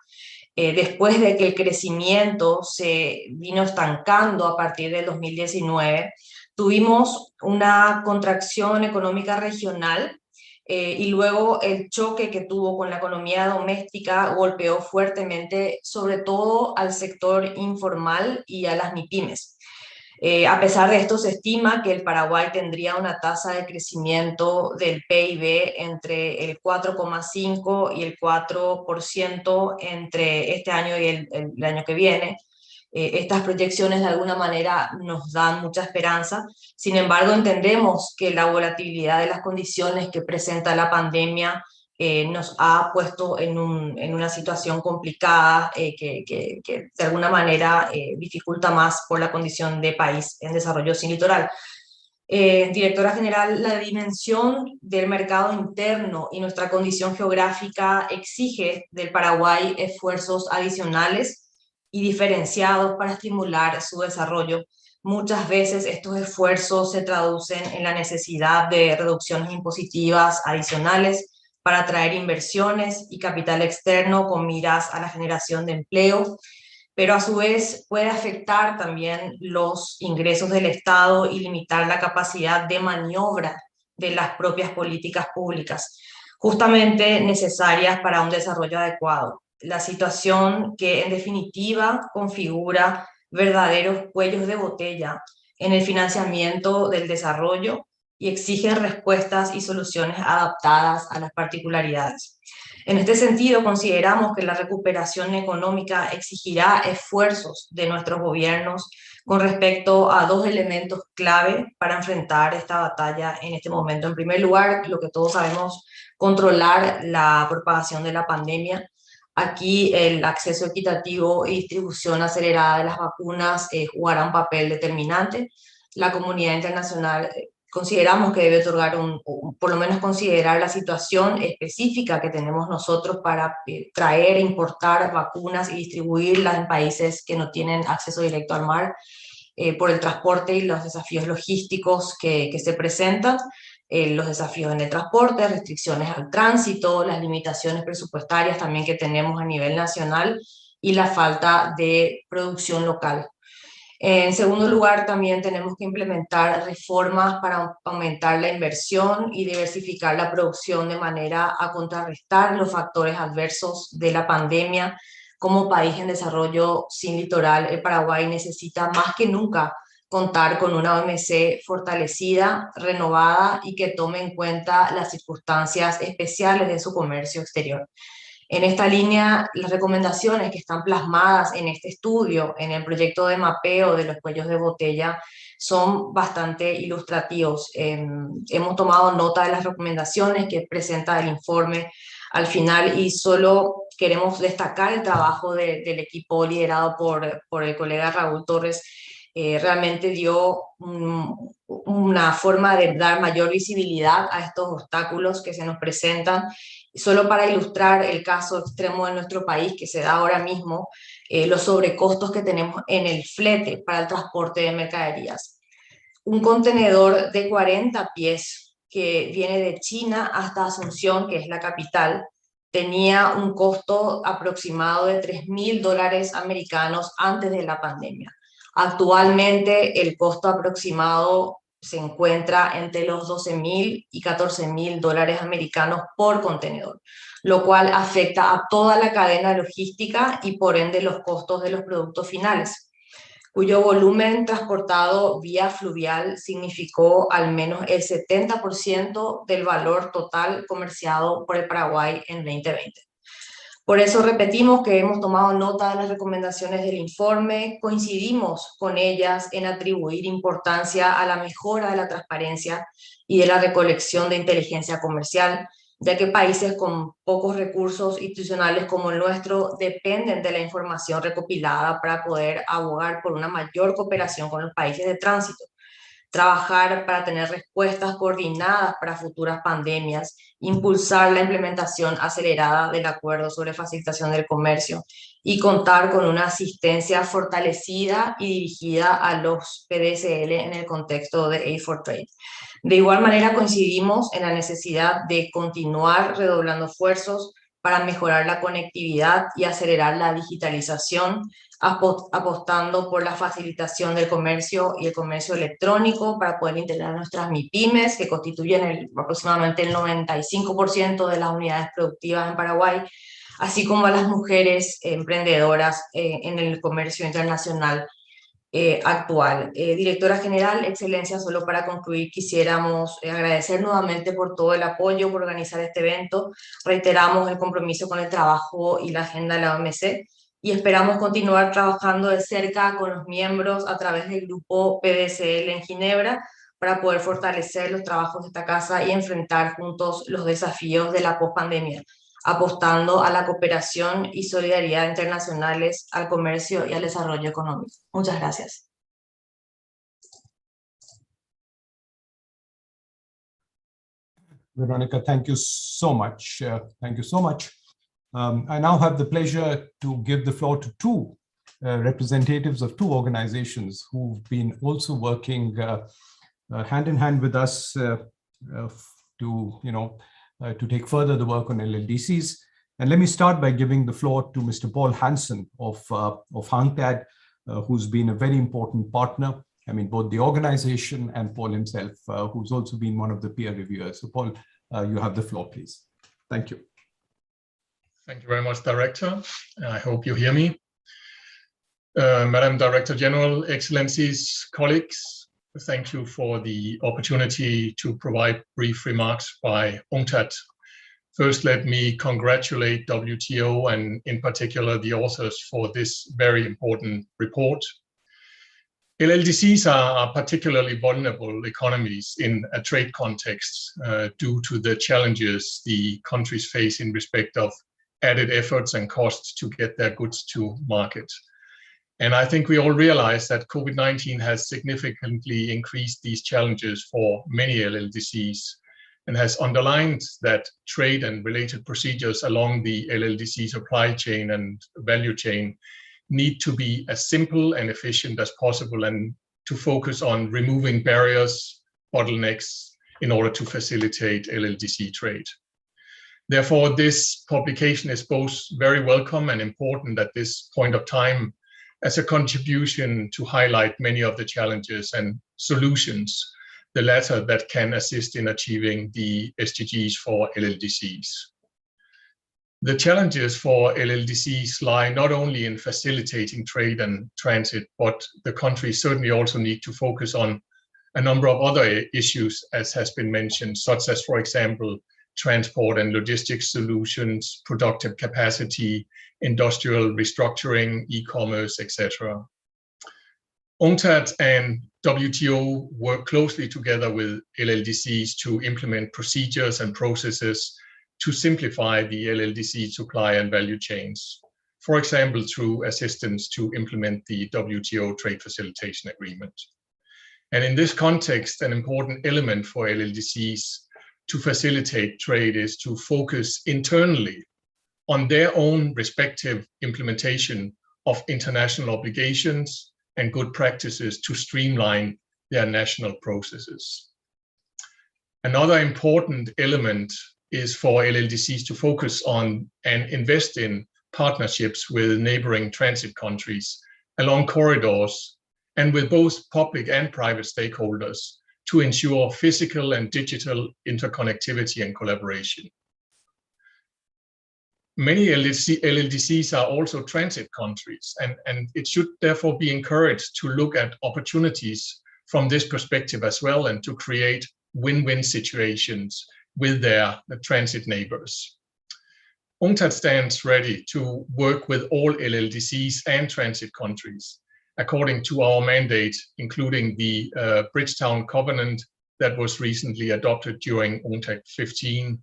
después de que el crecimiento se vino estancando a partir del 2019, tuvimos una contracción económica regional y luego el choque que tuvo con la economía doméstica golpeó fuertemente sobre todo al sector informal y a las MIPYMES. A pesar de esto, se estima que el Paraguay tendría una tasa de crecimiento del PIB entre el 4,5% y el 4% entre este año y el año que viene. Estas proyecciones de alguna manera nos dan mucha esperanza. Sin embargo, entendemos que la volatilidad de las condiciones que presenta la pandemia nos ha puesto en una situación complicada que de alguna manera dificulta más por la condición de país en desarrollo sin litoral. Directora General, la dimensión del mercado interno y nuestra condición geográfica exige del Paraguay esfuerzos adicionales y diferenciados para estimular su desarrollo. Muchas veces estos esfuerzos se traducen en la necesidad de reducciones impositivas adicionales para atraer inversiones y capital externo con miras a la generación de empleo, pero a su vez puede afectar también los ingresos del Estado y limitar la capacidad de maniobra de las propias políticas públicas, justamente necesarias para un desarrollo adecuado. La situación que en definitiva configura verdaderos cuellos de botella en el financiamiento del desarrollo y exigen respuestas y soluciones adaptadas a las particularidades. En este sentido, consideramos que la recuperación económica exigirá esfuerzos de nuestros gobiernos con respecto a dos elementos clave para enfrentar esta batalla en este momento. En primer lugar, lo que todos sabemos, controlar la propagación de la pandemia. Aquí el acceso equitativo y distribución acelerada de las vacunas jugará un papel determinante. La comunidad internacional consideramos que debe otorgar por lo menos considerar la situación específica que tenemos nosotros para traer e importar vacunas y distribuirlas en países que no tienen acceso directo al mar, por el transporte y los desafíos logísticos que se presentan, los desafíos en el transporte, restricciones al tránsito, las limitaciones presupuestarias también que tenemos a nivel nacional y la falta de producción local. En segundo lugar, también tenemos que implementar reformas para aumentar la inversión y diversificar la producción de manera a contrarrestar los factores adversos de la pandemia. Como país en desarrollo sin litoral, el Paraguay necesita más que nunca contar con una OMC fortalecida, renovada y que tome en cuenta las circunstancias especiales de su comercio exterior. En esta línea, las recomendaciones que están plasmadas en este estudio, en el proyecto de mapeo de los cuellos de botella, son bastante ilustrativos. Hemos tomado nota de las recomendaciones que presenta el informe al final y solo queremos destacar el trabajo del equipo liderado por el colega Raúl Torres. Realmente dio una forma de dar mayor visibilidad a estos obstáculos que se nos presentan. Solo para ilustrar el caso extremo de nuestro país que se da ahora mismo, los sobrecostos que tenemos en el flete para el transporte de mercaderías. Un contenedor de 40 pies que viene de China hasta Asunción, que es la capital, tenía un costo aproximado de $3.000 americanos antes de la pandemia. Actualmente el costo aproximado se encuentra entre los $12.000 y $14.000 americanos por contenedor, lo cual afecta a toda la cadena logística y por ende los costos de los productos finales, cuyo volumen transportado vía fluvial significó al menos el 70% del valor total comerciado por el Paraguay en 2020. Por eso repetimos que hemos tomado nota de las recomendaciones del informe, coincidimos con ellas en atribuir importancia a la mejora de la transparencia y de la recolección de inteligencia comercial, ya que países con pocos recursos institucionales como el nuestro dependen de la información recopilada para poder abogar por una mayor cooperación con los países de tránsito. Trabajar para tener respuestas coordinadas para futuras pandemias, impulsar la implementación acelerada del acuerdo sobre facilitación del comercio y contar con una asistencia fortalecida y dirigida a los PDSL en el contexto de Aid for Trade. De igual manera coincidimos en la necesidad de continuar redoblando esfuerzos para mejorar la conectividad y acelerar la digitalización, apostando por la facilitación del comercio y el comercio electrónico para poder integrar nuestras MIPYMES, que constituyen aproximadamente el 95% de las unidades productivas en Paraguay, así como a las mujeres emprendedoras en el comercio internacional actual. Directora General, Excelencia, solo para concluir quisiéramos agradecer nuevamente por todo el apoyo, por organizar este evento. Reiteramos el compromiso con el trabajo y la agenda de la OMC y esperamos continuar trabajando de cerca con los miembros a través del grupo PDCL en Ginebra para poder fortalecer los trabajos de esta casa y enfrentar juntos los desafíos de la pospandemia, apostando a la cooperación y solidaridad internacionales, al comercio y al desarrollo económico. Muchas gracias. Veronica, thank you so much. Thank you so much. I now have the pleasure to give the floor to two representatives of two organizations who've been also working hand in hand with us to take further the work on LLDCs. And let me start by giving the floor to Mr. Paul Hansen of UNCTAD, who's been a very important partner. I mean, both the organization and Paul himself, who's also been one of the peer reviewers. So Paul, you have the floor, please. Thank you. Thank you very much, Director. I hope you hear me. Madam Director General, Excellencies, colleagues, thank you for the opportunity to provide brief remarks by UNCTAD. First, let me congratulate WTO and in particular the authors for this very important report. LLDCs are particularly vulnerable economies in a trade context due to the challenges the countries face in respect of added efforts and costs to get their goods to market. And I think we all realize that COVID-19 has significantly increased these challenges for many LLDCs and has underlined that trade and related procedures along the LLDC supply chain and value chain need to be as simple and efficient as possible and to focus on removing barriers, bottlenecks, in order to facilitate LLDC trade. Therefore, this publication is both very welcome and important at this point of time as a contribution to highlight many of the challenges and solutions, the latter that can assist in achieving the SDGs for LLDCs. The challenges for LLDCs lie not only in facilitating trade and transit, but the countries certainly also need to focus on a number of other issues, as has been mentioned, such as, for example, transport and logistics solutions, productive capacity, industrial restructuring, e-commerce, etc. UNCTAD and WTO work closely together with LLDCs to implement procedures and processes to simplify the LLDC supply and value chains, for example, through assistance to implement the WTO Trade Facilitation Agreement. And in this context, an important element for LLDCs to facilitate trade is to focus internally on their own respective implementation of international obligations and good practices to streamline their national processes. Another important element is for LLDCs to focus on and invest in partnerships with neighboring transit countries along corridors and with both public and private stakeholders to ensure physical and digital interconnectivity and collaboration. Many LLDCs are also transit countries, and it should therefore be encouraged to look at opportunities from this perspective as well and to create win-win situations with their transit neighbors. UNCTAD stands ready to work with all LLDCs and transit countries according to our mandate, including the Bridgetown Covenant that was recently adopted during UNCTAD 15,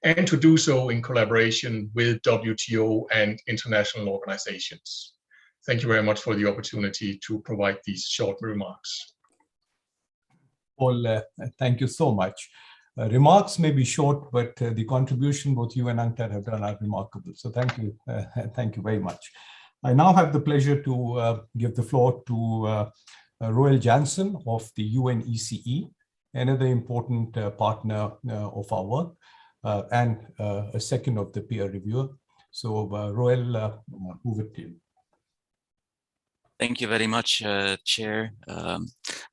and to do so in collaboration with WTO and international organizations. Thank you very much for the opportunity to provide these short remarks. Paul, thank you so much. Remarks may be short, but the contribution both you and UNCTAD have done are remarkable. So thank you very much. I now have the pleasure to give the floor to Roel Jansen of the UNECE, another important partner of our work, and a second of the peer reviewer. So Roel, over to you. Thank you very much, Chair.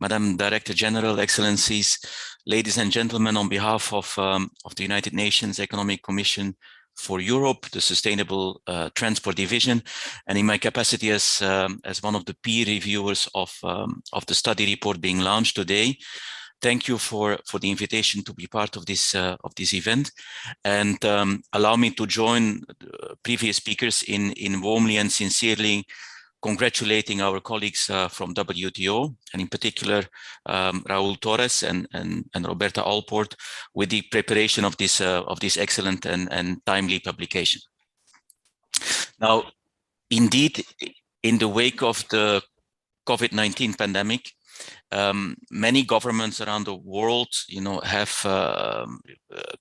Madam Director General, Excellencies, ladies and gentlemen, on behalf of the United Nations Economic Commission for Europe, the Sustainable Transport Division, and in my capacity as one of the peer reviewers of the study report being launched today, thank you for the invitation to be part of this event, and allow me to join previous speakers in warmly and sincerely congratulating our colleagues from WTO, and in particular Raul Torres and Roberta Allport, with the preparation of this excellent and timely publication. Now, indeed, in the wake of the COVID-19 pandemic, many governments around the world, have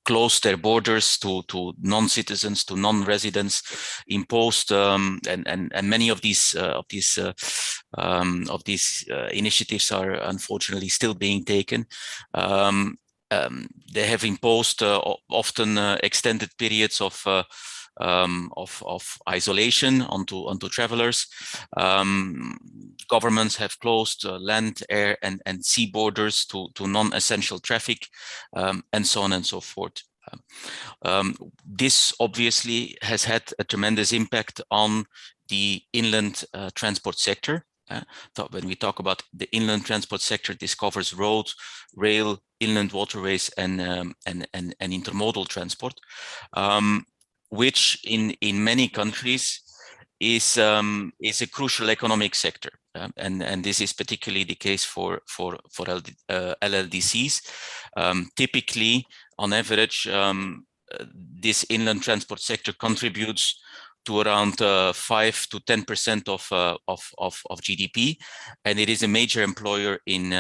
closed their borders to non-citizens, to non-residents, imposed, and many of these initiatives are unfortunately still being taken. They have imposed often extended periods of isolation onto travelers. Governments have closed land, air, and sea borders to non-essential traffic, and so on and so forth. This obviously has had a tremendous impact on the inland transport sector. When we talk about the inland transport sector, this covers road, rail, inland waterways, and intermodal transport, which in many countries is a crucial economic sector, and this is particularly the case for LLDCs. Typically, on average, this inland transport sector contributes to around 5 to 10% of GDP, and it is a major employer in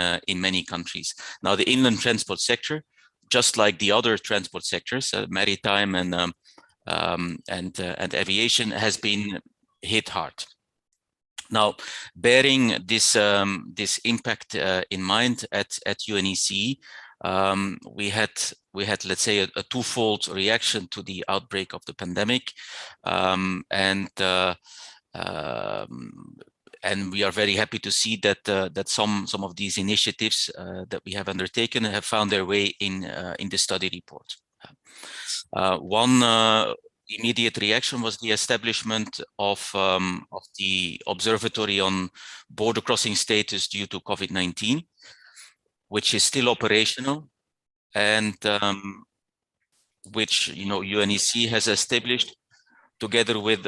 many countries. Now, the inland transport sector, just like the other transport sectors, maritime and aviation, has been hit hard. Now, bearing this impact in mind, at UNECE, we had, let's say, a twofold reaction to the outbreak of the pandemic, and we are very happy to see that some of these initiatives that we have undertaken have found their way in the study report. One immediate reaction was the establishment of the Observatory on Border Crossing Status due to COVID-19, which is still operational, and which UNECE has established together with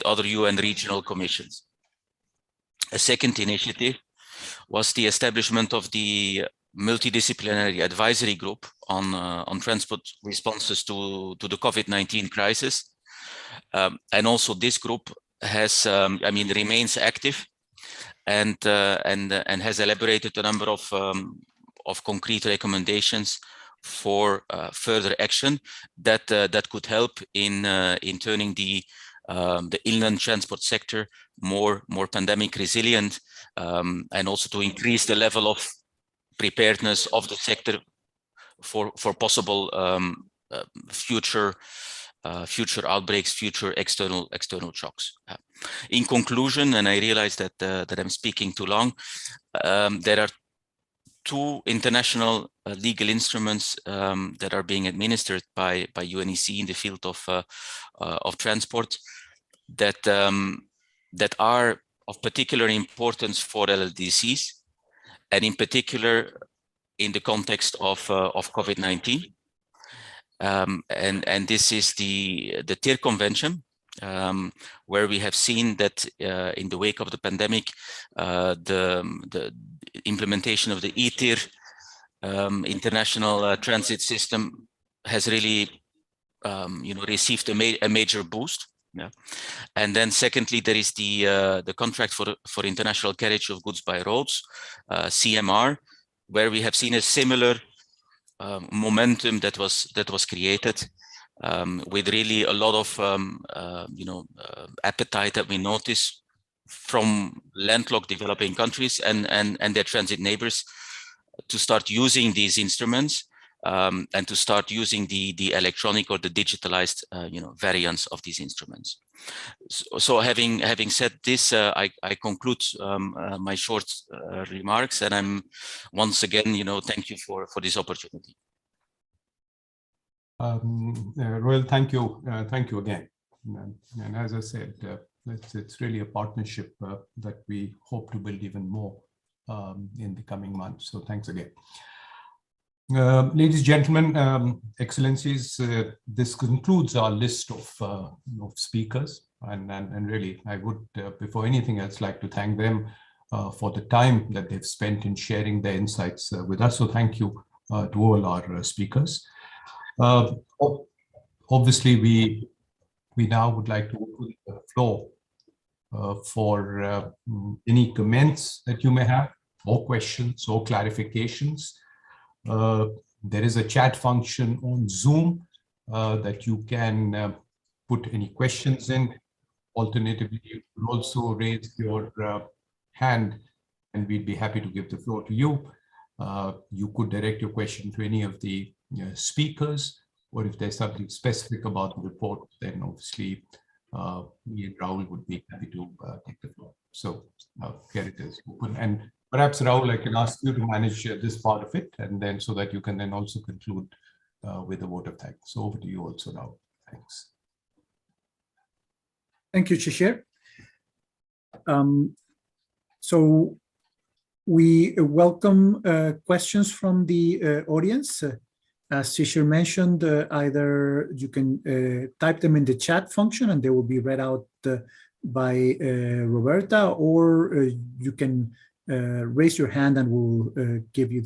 other UN regional commissions. A second initiative was the establishment of the multidisciplinary advisory group on transport responses to the COVID-19 crisis, and also this group has, remains active, and has elaborated a number of concrete recommendations for further action that could help in turning the inland transport sector more pandemic resilient, and also to increase the level of preparedness of the sector for possible future outbreaks, future external shocks. In conclusion, and I realize that I'm speaking too long, there are two international legal instruments that are being administered by UNECE in the field of transport that are of particular importance for LLDCs, and in particular in the context of COVID-19. And this is the TIR Convention, where we have seen that in the wake of the pandemic, the implementation of the ETIR international transit system has really received a major boost. Yeah. And then secondly, there is the contract for international carriage of goods by roads, CMR, where we have seen a similar momentum that was created, with really a lot of appetite that we notice from landlocked developing countries and their transit neighbors to start using these instruments, and to start using the electronic or the digitalized variants of these instruments. So having said this, I conclude my short remarks, and I'm once again thank you for this opportunity. Royal, thank you again. And as I said, it's really a partnership that we hope to build even more in the coming months. So thanks again. Ladies and gentlemen, Excellencies, this concludes our list of speakers. And really, I would, before anything else, like to thank them for the time that they've spent in sharing their insights with us. So thank you to all our speakers. Obviously, we now would like to open the floor for any comments that you may have, or questions or clarifications. There is a chat function on Zoom that you can put any questions in. Alternatively, you can also raise your hand and we'd be happy to give the floor to you. You could direct your question to any of the speakers, or if there's something specific about the report, then obviously me and Rahul would be happy to take the floor. So here it is open. And perhaps Rahul, I can ask you to manage this part of it, and then so that you can then also conclude with a vote of thanks. So over to you also now. Thanks. Thank you, Shishir. So we welcome questions from the audience. As Shishir mentioned, either you can type them in the chat function and they will be read out by Roberta, or you can raise your hand and we'll give you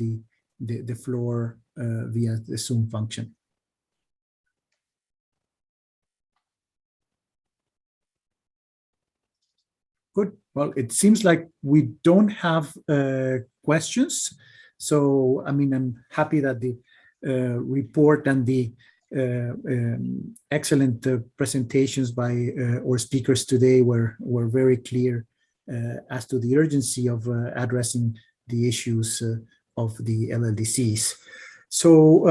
the floor via the Zoom function. Good. Well, it seems like we don't have questions. So, I mean, I'm happy that the report and the excellent presentations by our speakers today were very clear as to the urgency of addressing the issues of the LLDCs. So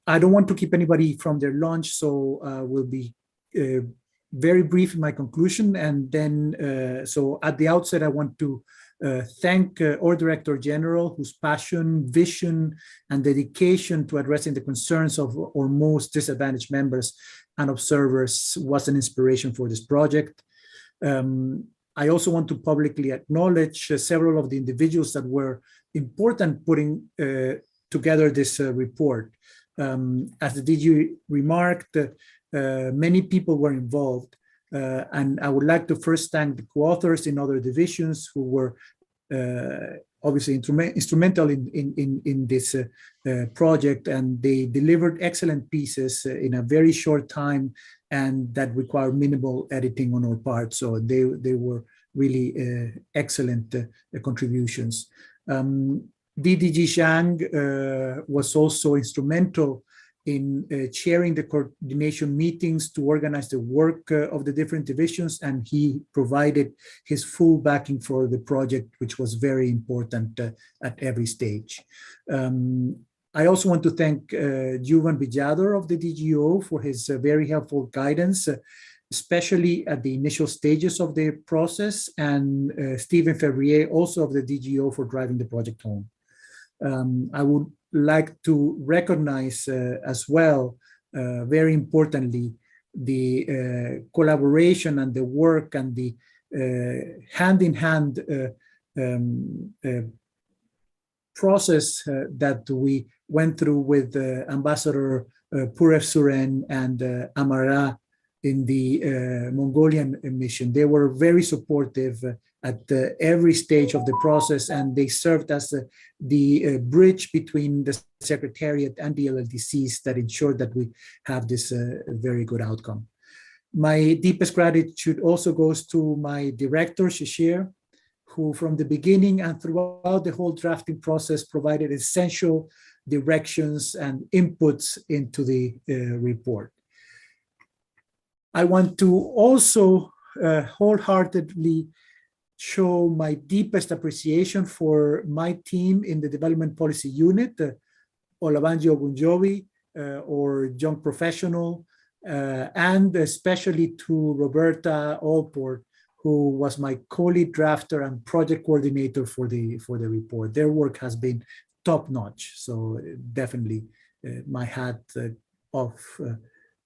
I don't want to keep anybody from their lunch, so we'll be very brief in my conclusion. And then, so at the outset, I want to thank our Director General, whose passion, vision, and dedication to addressing the concerns of our most disadvantaged members and observers was an inspiration for this project. I also want to publicly acknowledge several of the individuals that were important putting together this report. As the DG remarked, many people were involved, and I would like to first thank the co-authors in other divisions who were obviously instrumental in this project, and they delivered excellent pieces in a very short time, and that required minimal editing on our part. So they were really excellent contributions. DDG Zhang was also instrumental in chairing the coordination meetings to organize the work of the different divisions, and he provided his full backing for the project, which was very important at every stage. I also want to thank Juvan Villador of the DGO for his very helpful guidance, especially at the initial stages of the process, and Stephen Fevrier, also of the DGO, for driving the project home. I would like to recognize as well, very importantly, the collaboration and the work and the hand-in-hand process that we went through with Ambassador Purev Suren and Amara in the Mongolian mission. They were very supportive at every stage of the process, and they served as the bridge between the Secretariat and the LLDCs that ensured that we have this very good outcome. My deepest gratitude also goes to my director, Shishir, who from the beginning and throughout the whole drafting process provided essential directions and inputs into the report. I want to also wholeheartedly show my deepest appreciation for my team in the Development Policy Unit, Olabanji Ogunjobi, or young professional, and especially to Roberta Allport, who was my co-lead drafter and project coordinator for the report. Their work has been top-notch, so definitely my hat off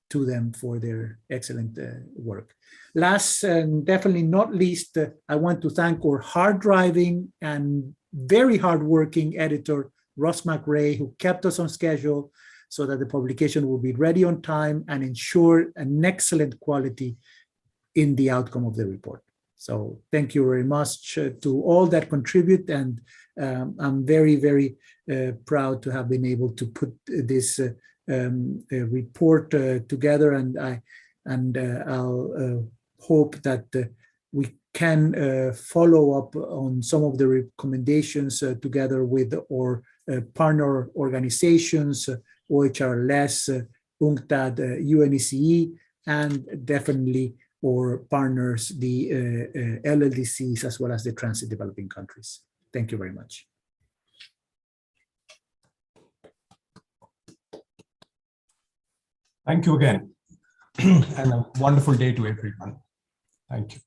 to them for their excellent work. Last and definitely not least, I want to thank our hard-driving and very hardworking editor, Ross McRae, who kept us on schedule so that the publication will be ready on time and ensure an excellent quality in the outcome of the report. So thank you very much to all that contribute, and I'm very, very proud to have been able to put this report together, and I'll hope that we can follow up on some of the recommendations together with our partner organizations, OHRLS, UNCTAD, UNECE, and definitely our partners, the LLDCs, as well as the transit developing countries. Thank you very much. Thank you again, and a wonderful day to everyone. Thank you.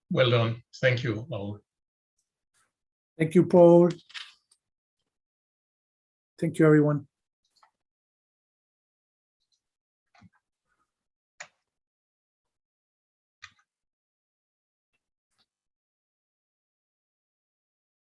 Well done. Thank you, Raul. Thank you, Paul. Thank you, everyone.